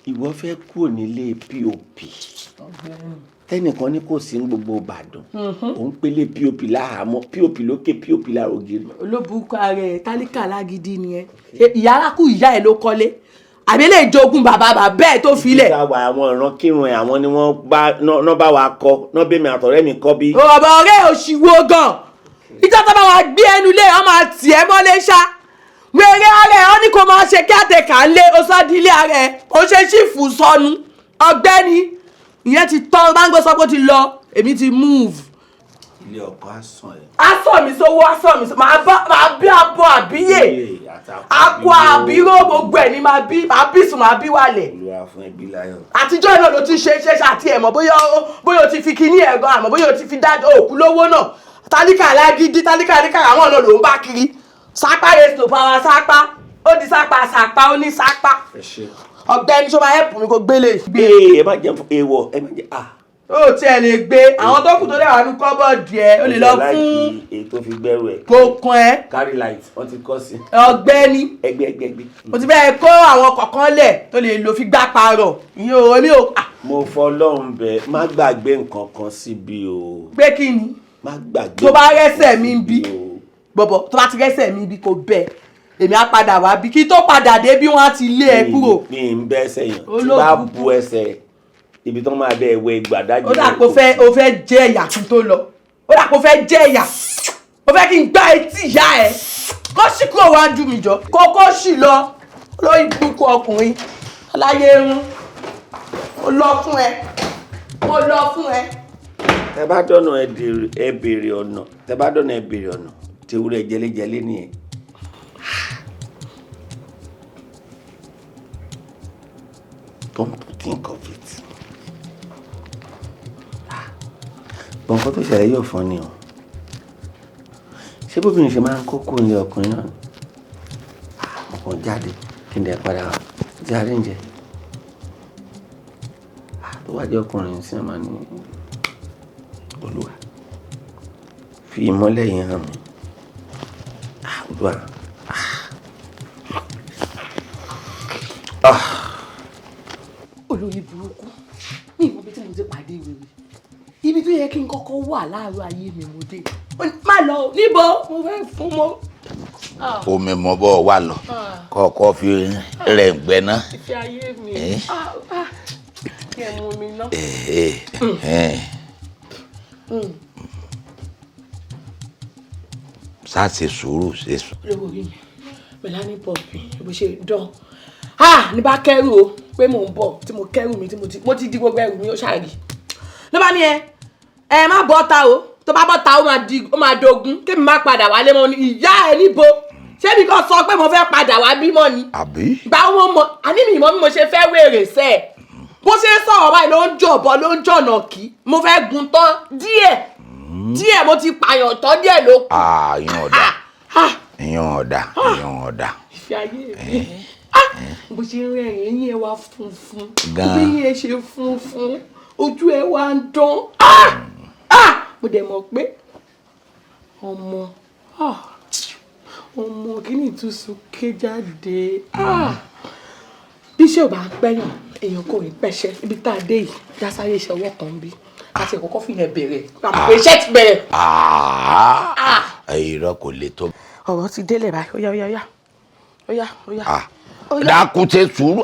ìwọ fẹ́ kúrò nílé pop tẹnìkan ní kò sí ní gbogbo Ìbàdàn òun pélé pop láhàámọ́ pop lókè pop lárògiri. olóbùkún ààrẹ tálíkà lágídí nìyẹn ìyá arákù ìyá ẹ ló kọ́lé àbí lè jogún bàbá bẹ́ẹ̀ tó filẹ̀. ìgbà wa àwọn ìran kírun ẹ̀ àwọn ni wọ́n bá wa kọ́ náà bẹ́ẹ̀ mi àtọ̀rẹ́ mi kọ́ bí. ọ̀bọ̀ ọ̀rẹ́ òṣìwò gan ìjọ tó bá wa gbé ẹnu lé wọn máa tì ẹ́ mọ́lé ṣá wèrè ààrẹ ọ ní kó máa ṣe kí àtẹ̀kà ń lé oṣù dílé ààrẹ ó ṣe ṣìfù sọnù ọ̀gbẹ́ni ìyẹn ti tọ́ bá ń gbé sọ pé ó ti lọ èmi ti move. ilé ọkọ asán ẹ. asán mi sówó asán mi sọ máa bí abọ́ àbíyè akọ àbíró gbogbo ẹ̀ ni máa bí sùn máa bí wàlẹ̀. olúwa fún ẹbí láyọ̀. àtijọ́ iná ló ti ṣe àti ẹ̀mọ́ bóyá o ti fi kíní ẹ̀gán àmọ́ bóyá o ti fi dájọ́ òkú lówó náà tálíkà alágídí tálíkà àwọn ọ̀nà ló ń bá kiri sápá race to power sápá ó di sápá ó ní sápá. ọ̀gbẹ́ni tó máa help mi kó gbélé. gbé ẹ má jẹ èèwọ̀ ẹ má jẹ ó tiẹ̀ lè gbé àwọn tó kù tó lè wà ní kọ́bọ̀dì ẹ̀ ó lè lọ fún. èyí tó fi gbẹ́rù ẹ̀. kò kàn ẹ́. carry light wọ́n ti kọ́ sí. ọ̀gbẹ́ni. ẹgbẹ́. mo ti bẹ́ẹ̀ kó àwọn kọ̀ọ̀kan lẹ̀ tó lè lò fi gbá parọ̀ ìyẹn ò èmi ò. mo fọlọ́run bẹ̀ má gbàgbé nǹkan kan síbi o. pé kí ni. má gbàgbé. tó bá rẹ́sẹ̀ mi bí bọ̀bọ̀ tó bá ti rẹ́sẹ̀ mi bí kò bẹ́ẹ̀ èmi á padà wá bí kí tó padà dé bí wọ́n á ti lé ẹ kúrò. mi ń bẹ́ ẹsẹ̀ yàn tí bá bu ẹsẹ̀ ibi tó máa bẹ ẹwẹ́ ìgbàdájú. ó dà pé o fẹ́ jẹ́ ẹ̀yà kí n tó lọ ó dà pé o fẹ́ jẹ́ ẹ̀yà o fẹ́ kí n gbá etí ìyá ẹ kó sì kúrò wájú mi jọ kó sì lọ lórí burúkú ọkùnrin aláyé irun ó lọ fún ẹ. tẹ bá dọ̀nà ẹ béèrè ọ̀nà tewúrẹ́ jẹlẹ́jẹlẹ́ nìyẹn. Don't think of it. Bọ̀ǹkọ́ tó ṣẹlẹ̀ yóò fọ́n ni o. Ṣé bóbìnrin ṣe máa ń kókó ní ọkùnrin náà? Mo kàn jáde kí n dẹ̀ padà wá. Ti àárẹ̀ ń jẹ. Tó wá jẹ́ ọkùnrin sí àmà ní Olúwa. Fi ìmọ́lẹ̀ yẹn hàn mí. Olúwa. olórí burúkú ní ìmọ̀ bí tí mo ti pàdé wèrè ibi tó yẹ kí n kọ́kọ́ wà láàárọ̀ ayé mi mo dé má lọ níbo mo fẹ́ fún mọ́. omi mọ bọ́ wà lọ kọ́kọ́ fi rẹ̀ ń gbẹ ná. ìfẹ́ ayé mi kí ẹ mú mi ná. sá ṣe sùúrù ṣe sùúrù. lówó rí mi Melanie pọ̀pì bó ṣe dán ní bá kẹ́rù o pé mò ń bọ̀ tí mo kẹ́rù mi tí mo ti di gbogbo ẹrù mi ó ṣàrí ló bá ní ẹ má bọ́ ta o tó bá bọ́ ta ó máa dogun kémi má padà wálé mọ́ ni ìyá ẹ níbo ṣé mi kàn sọ pé mo fẹ́ padà wá bímọ ni. àbí. gba owó mọ àní mi ìmọ̀ bí mo ṣe fẹ́ wèrè sẹ́ ẹ̀ bó ṣe ń sọ̀rọ̀ báyìí ló ń jọ̀bọ̀ ló ń jọ̀nà kí mo fẹ́ gun tán díẹ̀ mo ti pààyàn tán díẹ̀ ló kù. ìyàn ọ̀dà. ìfẹ́ ayé mi bó ṣe ń rẹ́rìn eyín ẹ wá funfun bí eyín ẹ ṣe funfun ojú ẹ wá ń dán mo dẹ̀ mọ̀ pé ọmọ kí ni ìtúsùn ké jáde bí ṣé ò bá pẹ́yàn èèyàn kò rí pẹ́ṣẹ́ ibi tá a dé yìí dásáyé ṣọwọ́ kan bí àti ẹ̀kọ́kọ́ fi yẹn bẹ̀rẹ̀ àpò iṣẹ́ ti bẹ̀rẹ̀. irọ́ kò lè tó. ọ̀rọ̀ ti délẹ̀ báyìí ó yá. dákun ṣe sùúrù.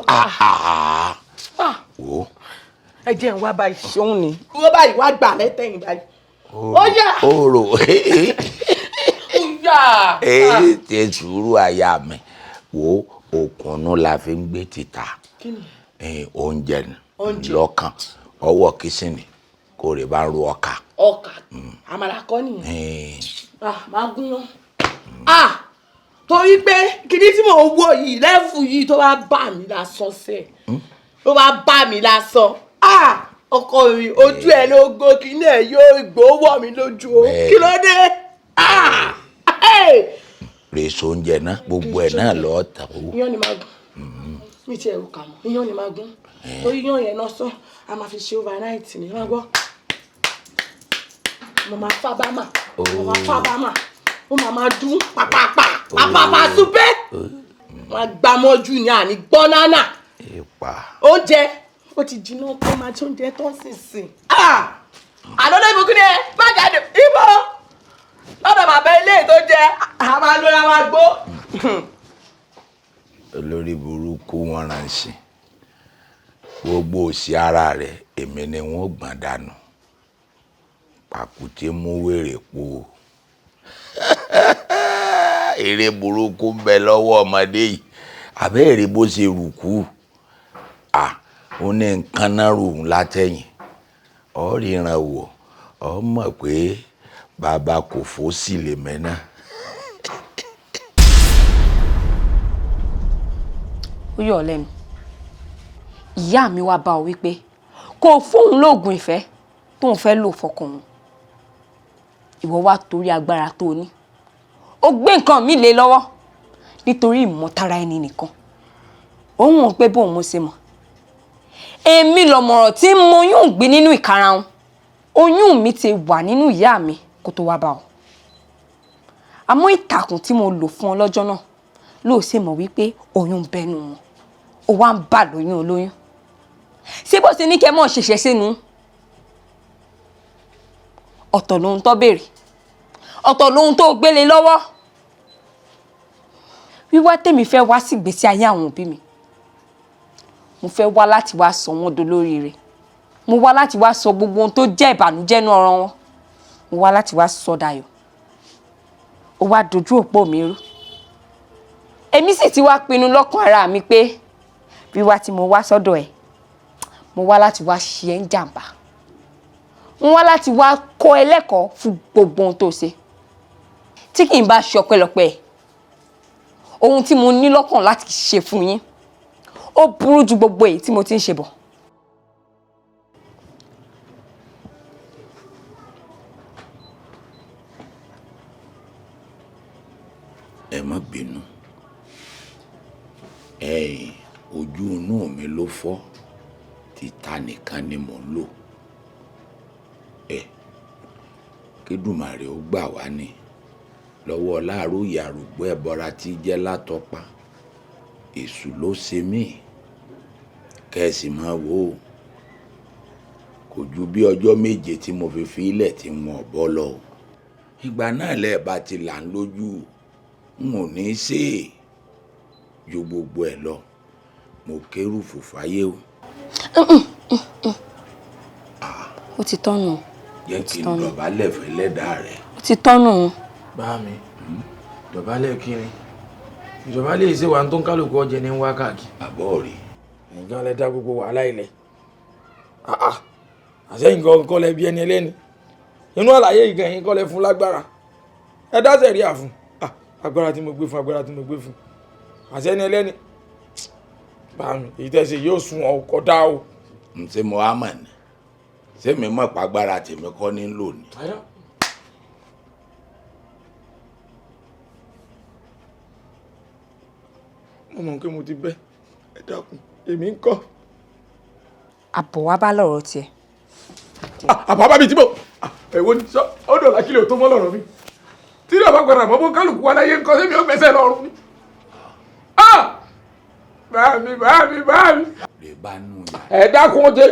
wo. ẹ jẹ́ ń wá báyìí ṣóun ni. wọ́n báyìí wá gbà lẹ́tẹ̀yìn báyìí. ó yá. oòrò. ó yá. ṣe sùúrù aya mi wo òkùnnú la fi ń gbé títà oúnjẹ lọ́kàn ọwọ́ kìsìnì kó rè bá ro ọkà. àmàlà kọ́ nìyẹn. máa gún yán. torí pé kíní tí mò ń wò yìí lẹ́fù yìí tó bá bà mí lásán sẹ́ tó bá bà mí lásán ọkọ mi ojú ẹ ló gbó kíní ẹ yóò gbówó mi lójú o kí ló dé. rèso oúnjẹ náà gbogbo ẹ náà lọ tà ó. iyán ni máa gún mi ti ẹrù kà mọ́ iyán ni máa gún torí iyán yẹn náà sọ a máa fi ṣe overnight ní wọn gbọ́ mo máa fá bámà ó máa dún pàpàpà súpẹ́ wọn gbàmọ́jú ní àní gbọ́nánà oúnjẹ ó ti jiná tó máa tí oúnjẹ tó ń sìn àdọ́dọ́ ìbùkún ni ẹ má jáde ibo lọ́dọ̀ bàbá ilé tó jẹ́ a máa lóra wa gbó. olórí burúkú wọn ránṣẹ́ gbogbo òsì ara rẹ̀ èmi ni wọ́n gbọ̀n dànù pàkúté mú wèrè po eré burúkú ń bẹ lọ́wọ́ ọmọdé yìí àbẹ́ẹ̀rí bó ṣe rùkú ó ní nǹkan náà rùn látẹ̀yìn ó ríran wò ó mọ̀ pé bàbá kò fò sí lè mẹ́nà. ó yọ ọ lẹ́nu ìyá mi wá bá ọ wípé kò fóun lóògùn ìfẹ́ tóun fẹ́ lò fọkàn òun ìwọ wá torí agbára tó ní ó gbé nǹkan mi lé lọ́wọ́ nítorí ìmọ̀tara ẹni nìkan òun mọ̀ pé bóun mo ṣe mọ̀ èmi lọ̀mọ̀rọ̀ tí mo yún gbé nínú ìkarahun oyún mi ti wà nínú ìyá mi kó tó wá bá ọ àmọ́ ìtàkùn tí mo lò fún ọ lọ́jọ́ náà ló ṣe mọ̀ wípé oyún bẹnu wọn ó wá ń bà lóyún olóyún ṣé bó ṣe ní kẹ́ mọ̀ ṣẹ̀ṣẹ̀ sínú ọ̀tọ̀ lohun tó béèrè ọ̀tọ̀ lohun tó gbélé lọ́wọ́ wíwá tèmi fẹ́ wá sí ìgbésí ayé àwọn òbí mi mo fẹ́ wá láti wá sọ wọ́n dolóríire mo wá láti wá sọ gbogbo ohun tó jẹ́ ìbànújẹ́ nú ọ̀rọ̀ wọn mo wá láti wá sọ dayọ̀ ó wá dojú òpó mi rú èmi sì ti wá pinnu lọ́kàn ara mi pé wíwá tí mo wá sọ́dọ̀ ẹ̀ mo wá láti wá ṣe ẹ́ ń jàǹbá mo wá láti wá kọ́ ẹ lẹ́kọ̀ọ́ fún gbogbo ohun tó ṣe tí kì í bá ṣe ọpẹ́lọpẹ́ ohun tí mo ní lọ́kàn láti ṣe fún yín ó burú ju gbogbo èyí tí mo ti ń ṣe bọ̀. ẹ má bínú ojú inú mi ló fọ́ títa nìkan ni mò ń lò kédùmarè ó gbà wá ní lọ́wọ́ láàárọ̀ ìyàrúgbó ẹ̀bọra tí jẹ́ látọpa èṣù ló ṣe mí kẹ́sì máa wò ó kò ju bí ọjọ́ méje tí mo fi ilẹ̀ tí wọn bọ́ lọ ìgbà náà lẹ́ẹ̀bá ti là ń lójú n ò ní í ṣe é ju gbogbo ẹ̀ lọ mo kérù fòfáyé o. ó ti tọ́nù. jẹ́ kí n dọ̀bálẹ̀ fẹ́lẹ́dàá rẹ̀. ó ti tọ́nù. bá mi dọ̀bálẹ̀ kí ni ìjọba lè ṣe wà tó ń kálukú ọjẹ ní wá káàkiri. àbọ̀ rí. nǹkan lẹ dá gbogbo wàhálà ilẹ̀ àṣẹyìn kan kọ́ lẹ bí ẹni ẹlẹ́ni inú àlàyé ìgbà yín kọ́ lẹ fún lágbára ẹ dá sẹ̀ríà fún agbára tí mo gbé fún agbára tí mo gbé fún àṣẹni ẹlẹ́ni bá mi èyí tẹ́ ṣe yóò sun ọkọ̀ dá o. n ṣe mo á mọ̀ ní ṣé mi mọ̀ pàgbára tèmi kọ́ ní lò ní. mo mọ̀ pé mo ti bẹ́ ẹ dákun èmi ń kọ́. àbọ̀ wá bá lọ̀rọ̀ tiẹ̀. àbọ̀ bá mi tí mo ẹ̀wọ́ ni sọ ó dọ̀là kílẹ̀ tó mọ́ lọ́rọ̀ mi tí ní ọba gbọ́dọ̀ mọ́ bó kálukú wa láyé ń kọ́ sẹ́mi ó gbẹ́sẹ̀ lọ́rùn ni. báàmì. lè bá nù yà. ẹ dákun ó dé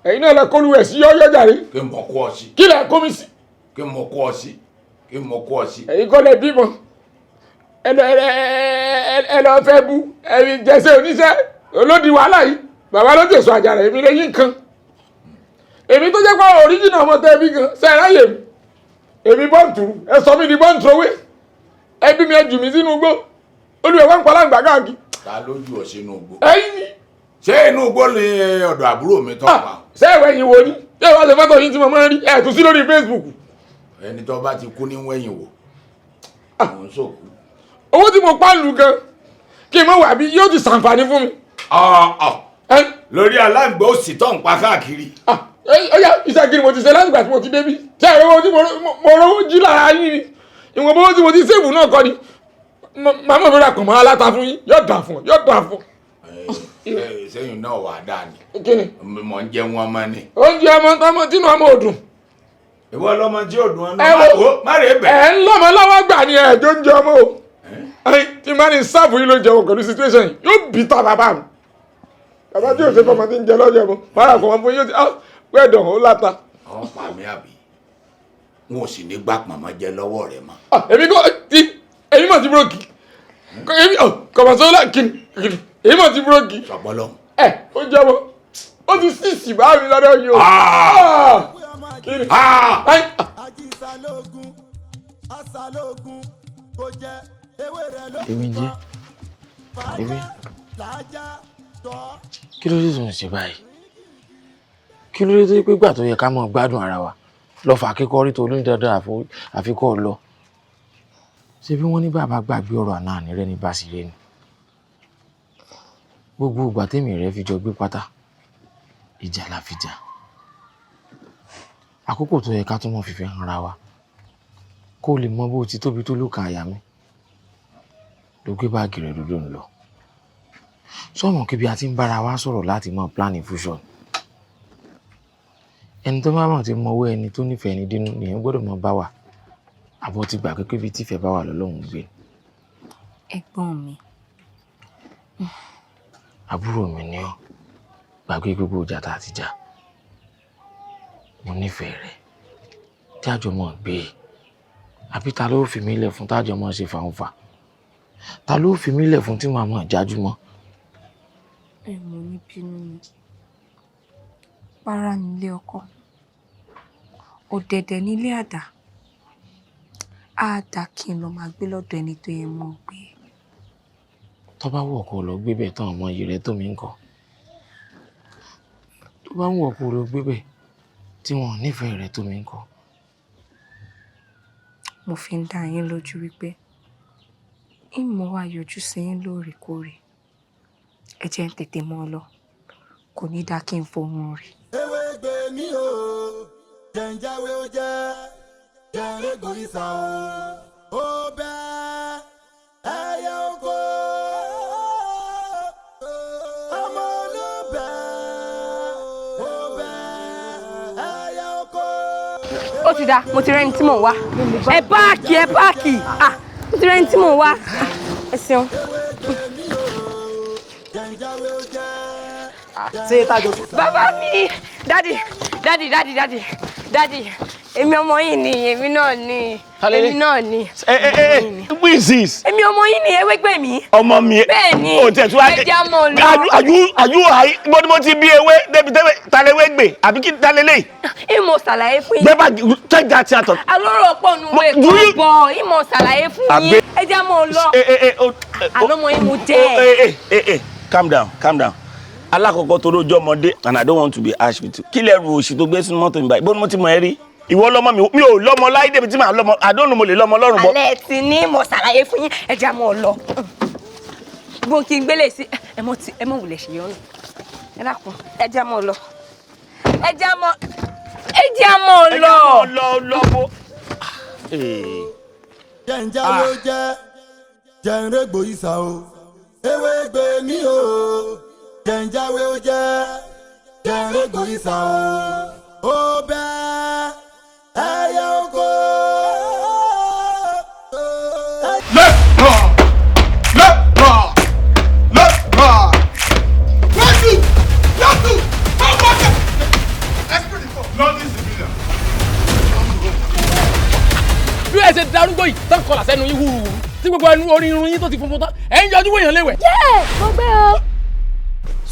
ẹ̀yin náà lẹ kọ́lu ẹ̀ sí yọ́yọ́ jàre. kí n mọ̀ kọ́ ọ sí. kí lẹ kó mi sí. kí n mọ̀ kọ́ ọ sí. kí n mọ̀ kọ́ ọ sí. ẹ̀yin kọ́ lẹ bímọ ẹ lọ fẹ́ bú ẹ̀yin jẹ́sẹ̀ oníṣẹ́ olódi wàhálà yìí bàbá ló tẹ̀sọ̀ àjàrà èmi lẹ́yìn nǹkan èmi tó jẹ́ pé oríjìnà ọmọ tẹ́ bí gan ṣe ráyè mi èmi bọ́ǹtù ẹ sọ mí di bọ́ǹtùrọ̀wé ẹ bí mi ẹ jù mí sínú igbó olùwẹ̀ wá ń pa láǹgbà káàkiri. ta ló jù ọ sínú igbó. ẹ̀yin ni. ṣé inú igbó lè ọ̀dọ̀ àbúrò mi tọ́ pa. ṣé ẹ̀wẹ̀ yìí wo ni ṣé ìwà ṣe fọ́tò yín tí mo máa ń rí ẹ̀ tún sí lórí Facebook. ẹni tó bá ti kú ní wẹ̀yìn wò àwọn sòkú. owó tí mo pa lù gan kí n mọ̀ wà bí yóò ti ṣàǹfààní fún mi. lórí aláǹgbá òsì tó ń pa káàkiri. ọyá iṣẹ́ kí ni mo ti ṣe láti ìgbà tí mo ti débí ṣé ẹ̀rọ owó tí mo rówó jí lára yín ni ìwọ̀n owó tí mo ti ṣèbù náà kọ́ ni màmá mi rà kàn mọ́ aláta fún yín yóò dà fún yóò dà fún. sẹ́yìn náà wà á dà ní. kí ni. mọ̀ ń jẹ wọn mọ́ ni. oúnjẹ ọmọ tọmọ tínú ọmọ òdùn. ìwọ lọmọ tí òdùn ọ̀nà má rèé bẹ̀. ẹ̀ ń lọ́mọ lọ́wọ́ gbà ni ẹ̀ tó ń jẹ ọmọ o tí má ní sáàbù yìí ló jẹun pẹ̀lú situation yìí yóò bí ta bàbá mi bàbá tí yóò ṣe fọmọ tí ń jẹ lọ́jọ́ mu bára kò wọ́n fún yóò ti wẹ́ẹ̀dọ̀ ó láta. àwọn pa mí àbí wọn ò sì ní gbà pàmò jẹ lọ́wọ́ rẹ mọ́. èmi kò tí èmi mọ̀ ti búrọ́kì èmi kọ̀mọ̀sọ́lá kìnnì èmi mọ̀ ti búrọ́kì. sọpọlọ. ó jẹ́ mọ́ ó ti sísì bá mi lọ́dọ̀ yìí o. kìnnì. èmi jẹ́ èmi kí ló dé tó ń ṣe báyìí kí ló dé tó pé gbà tó yẹ ká mọ̀ gbádùn ara wa lọ fà kíkọ́ rí tó lóyún dandan àfikọ́ lọ ṣé bí wọ́n ní bàbá gbàgbé ọ̀rọ̀ àná àní rẹ ní báṣì rẹ ni gbogbo ìgbà tèmi rẹ fi jọ gbé pátá ìjà la fi jà àkókò tó yẹ ká tó mọ̀ fìfẹ́ hàn ra wa kó lè mọ bó ti tóbi tó lókàn àyà mi ló gbé báàgì rẹ̀ dúdú ń lọ sọ́mọ̀ kí bí a ti ń bára wa sọ̀rọ̀ láti mọ planning fusion ẹni tó bá mọ̀ ti mọ owó ẹni tó nífẹ̀ẹ́ ni dínú nìyẹn gbọ́dọ̀ mọ bá wà àbọ̀ ti gbà pé bí tífẹ̀ bá wà lọ́lọ́run gbé. ẹ̀gbọ́n mi. àbúrò mi ni ọ́ gbàgbé gbogbo ìjà tá a ti jà mo nífẹ̀ẹ́ rẹ̀ jájọ mọ̀ gbé e àbí ta ló fi mí lẹ̀ fún tájọ mọ̀ ṣe fàǹfà ta ló fi mí lẹ̀ fún tí màá mọ̀ jájú mọ́. ẹ mọ ní bínú ni para nílé ọkọ ọ̀dẹ̀dẹ̀ nílé àdá àdá kí n lọ máa gbé lọ́dọ̀ ẹni tó yẹ mọ́ gbé. tó bá wù ọkọ lọ gbé bẹ́ẹ̀ tán ọmọ yìí rẹ tó mi ń kọ tó bá wù ọkọ lọ gbé bẹ́ẹ̀ tí wọn ò nífẹ̀ẹ́ rẹ tó mi ń kọ. mo fi ń dá yín lójú wípé ìmọ̀ wa yọjú sí yín lóòrèkóòrè ẹ jẹ́ ń tètè mọ́ ọ lọ kò ní dá kí n fohùn rí. Ewegbemi o jẹnjáwé ó jẹ jẹrẹgbò ìsà o ó bẹ ẹyẹ oko ọmọ olóbẹ ó bẹ ẹyẹ oko. ó ti dáa mo ti rẹ́ni tí mò ń wá ẹ páàkì mo ti rẹ́ni tí mò ń wá ẹ ṣeun. ṣé tájọ tó. Bàbá mi, dádì. Èmi ọmọ yìí ni, èmi náà ni. Èmi náà ni. Who is this? Èmi ọmọ yìí ni Ewegbemi. Ọmọ mi. Bẹ́ẹ̀ni. O tẹ̀ tún wá. Ẹja mọ̀ lọ. Àjú àyí bó ni mo ti bí ewé débi tẹ́wé talẹ́wé gbè àbí kí talẹ́lẹ̀. Ìmọ̀ ṣàlàyé fún yín. Gbé bá take that out. Alóró pọ̀ nù wẹ̀ kọ́ bọ̀. Ìmọ̀ ṣàlàyé fún yín. Ẹja mọ̀ lọ. Àná mọ̀ yín mo jẹ́. Calm down. Alákọ̀ọ́kọ́ tó lójọ́ ọmọdé and I don't want to be harsh with you. Kí lẹ́rù òṣì tó gbé sínú mọ́tò mi báyìí? Bó ni mo ti mọ̀ ẹ́ rí? Ìwọ lọ́mọ mi ò lọ́mọ láyé débi tí màá lọ́mọ. I don't know mo lè lọ́mọ lọ́rùn bọ́. Alẹ́ ti ní mo ṣàlàyé fún yín. Ẹja mọ̀ lọ. Gbọ́n kí n gbélé sí. Ẹ mọ̀ wulẹ̀ ṣe yọ́nù. Ẹ dákun. Ẹja mọ̀ lọ. Ẹja mọ̀ lọ. Lọ́bọ̀. Jẹ́njá ló jẹ́ jẹ́nrégbò ìsà o. Ewegbemi o. Jẹ́njáwé ó jẹ́ jẹ́nrégbò ìsà o. Ó bẹ́ ẹyẹ oko. Bí ẹ ṣe darúgbó yìí tán kọlà sẹ́nu yín wúruwúru tí gbogbo ẹnu orí irun yín tó ti funfun tán ẹ̀ ń yọjú wèèyàn léwẹ̀. Mo gbé o.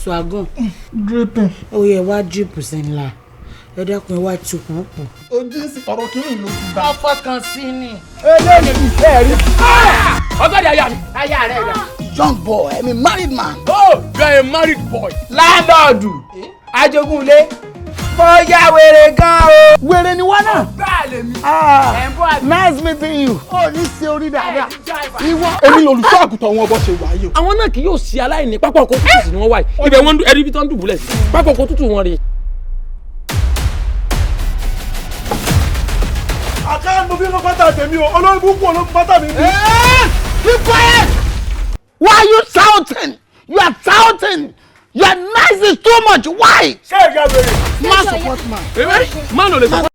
Swagun. Dripping. Ó yẹ wá drip sí ńlá. Ẹ dákun ẹ wá tukùn pọ̀. Ojú sí ọ̀rọ̀ kìíní ló ti bá. Ọfọ kan sí ni. Eléyìí ìfẹ́ rí. Ọgọ́dì aya mi. Aya rẹ̀ rà. Young boy, I'm a married man. Oh, you are a married boy. Láńdọ̀dù. Ajogunlé. Bóyá wèrè gan o. Wèrè ni wọ́n náà. Bẹ́ẹ̀ lèmi. Nice meeting you. Ó ní ṣe orí dáadáa. Ìwọ. Èmi olùṣọ́ àgùntàn wọn bọ́ ṣe wáyé o. Àwọn náà kì yóò ṣe aláìní pápá ọkọ̀ tútù sí ni wọ́n wáyé. Ibẹ̀ wọ́n ẹ̀rí bí tán dùbúlẹ̀ sí. Pápá ọkọ̀ tútù wọn rí. Àkáǹtì mo fi ń lọ pátá tèmi o, olórí búkú olórí pátá mi ni. Keep quiet! Why are you shouting? You are shouting! Your noise is too much. Why? Ṣé ìyá wèrè? Má support man. Má lò lè sọ.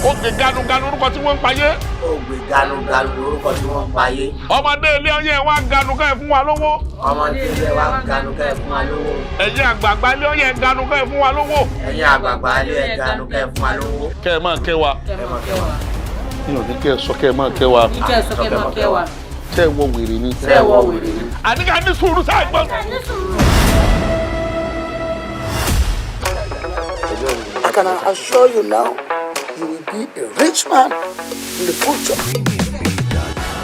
Ó gbé ganuganu orúkọ tí wọ́n ń payé. Ó gbé ganuganu orúkọ tí wọ́n ń payé. Ọmọdé ilé ọyẹ wa ganu ká ẹ fún wa lówó. Ọmọdé ilé wa ganu ká ẹ fún wa lówó. Ẹ̀yin àgbààgbà ilé ọyẹ ganu ká ẹ fún wa lówó. Ẹ̀yin àgbààgbà ilé ẹ ganu ká ẹ fún wa lówó. Kẹ́ ẹ máa kẹ́ wa. Kẹ́ ẹ máa kẹ́ wa. Mi ò ní kẹ́ ẹ sọ kẹ́ ẹ máa kẹ́ wa. Kẹ́ ẹ sọ kẹ́ ẹ máa kẹ́ wa. Ṣé ẹ wọ wèrè ni? Ṣé ẹ wọ wèrè ni? Àníkà ní sùúrù sáà gbọ́. I can assure you now, you will be a rich man in the future.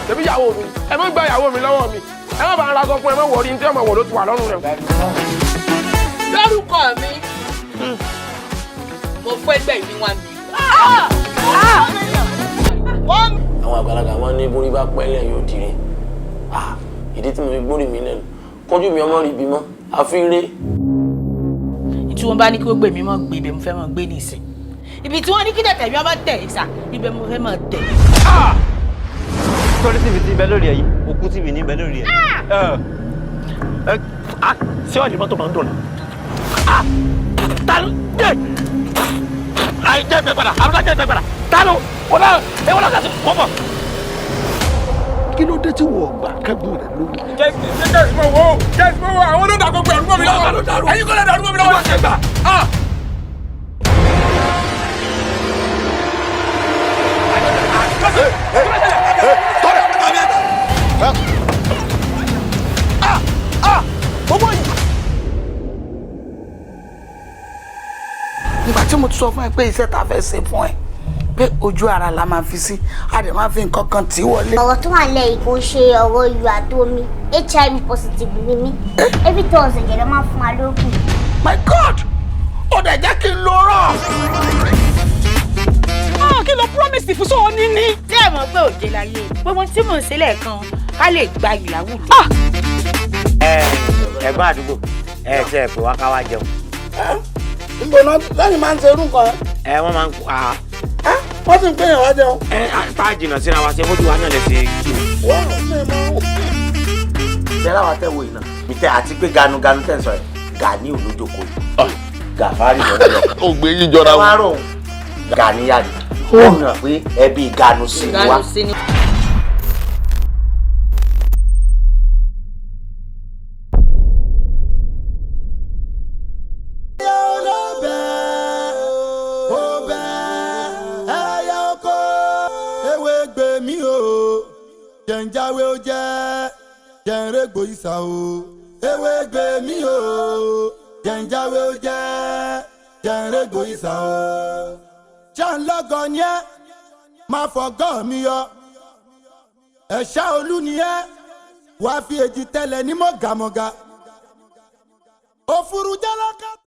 Ṣebí ìyàwó mi, ẹ má gba ìyàwó mi lọ́wọ́ mi. Ẹ má bàa ra sọ fún ẹ má wọrí ní tí ọmọ wò ló ti wà lọ́rùn rẹ̀. Lórúkọ mi, mo fẹ́ gbẹ̀ ní wá mi. Àwọn àgbàlagbà wọn ní borí bá pẹ́lẹ̀ yóò dire. Ìdí tí mo fi gbórí mi lẹ́nu kọjú mi ọmọ rí bímọ àfínré. Tí wọ́n bá ní kí ó gbé mi mọ́ gbé ibẹ̀ mo fẹ́ mọ́ gbé nìsín. Ibi tí wọ́n ní kí tẹ̀tẹ̀ mi ọmọ tẹ̀ ìsà ibẹ̀ mo fẹ́ mọ́ tẹ̀. Sọ́rí tv ti bẹ lórí ẹ̀ yìí, òkú tv ní bẹ lórí ẹ̀. Ṣé wàá ní mọ́tò máa ń dùn ní? Ta ló dé? Jẹ́ ìfẹ́ padà, àbúrò jẹ́ ìfẹ́ padà. Ta ló? Wọ́n náà kà sí pọ́pọ̀. Kí ló dé tí wọ́n gbà kẹ́gbọ́n rẹ̀ lówó? Jẹ́sí mọ̀ wò àwọn olóńdà gbogbo ẹ̀rú mọ́ mi lọ́wọ́. Ẹ̀yin kọ́ lẹ́dà ẹ̀rú mọ́ mi lọ́wọ́. Ìgbà tí mo ti sọ fún ẹ pé iṣẹ́ ta fẹ́ ṣe fún ẹ pé ojú ara la máa fi sí a dẹ̀ máa fi nǹkan kan tí wọlé. ọ̀rọ̀ tó wà lẹ́yìn kò ṣe ọ̀rọ̀ ìlú àtomi HIV positive ni mí every Thursday gẹ̀rẹ́ máa fún wa lóògùn. My God! Ó dẹ̀ jẹ́ kí n lo rọ̀. Kí ló promise fún sọ ní ní. Tí ẹ mọ̀ pé òde láyé gbogbo tí mò ń ṣe lẹ́ẹ̀kan ká lè gba ìlàwùjọ. Ẹ̀gbọ́n àdúgbò ṣe é pé wá ká wá jẹun. Níbo náà lẹ́yìn máa ń ṣe irú nǹkan ẹ. Wọ́n máa ń wọ́n sì ń pèyàn wá jẹun. tá a jìnnà síra wa ṣe bójú wa náà lè ṣe kí ni. Ṣé láwa tẹ́ wo ìná? Mi tẹ́ àti pé ganuganu tẹ̀ sọ ẹ̀ Gani olójókòó yìí. Gàfárì lọ́dọ̀. Ó gbé yín jọra wọn. Ganiya ni. wọ́n mọ̀ pé ẹbí ìganu sí ni wá. Jẹ̀njáwé ó jẹ́ jẹ̀nrégbò ìsà o. Ewegbemi o. Jẹ̀njáwé ó jẹ́ jẹ̀nrégbò ìsà o. Ṣàǹlọ́gọ̀ ni ẹ́ máa fọ̀gọ́ mi yọ. Ẹ̀ṣá olú ni ẹ́ wàá fi èjì tẹ́lẹ̀ ní mọ̀gàmọ̀gà. Òfurufú jálákà.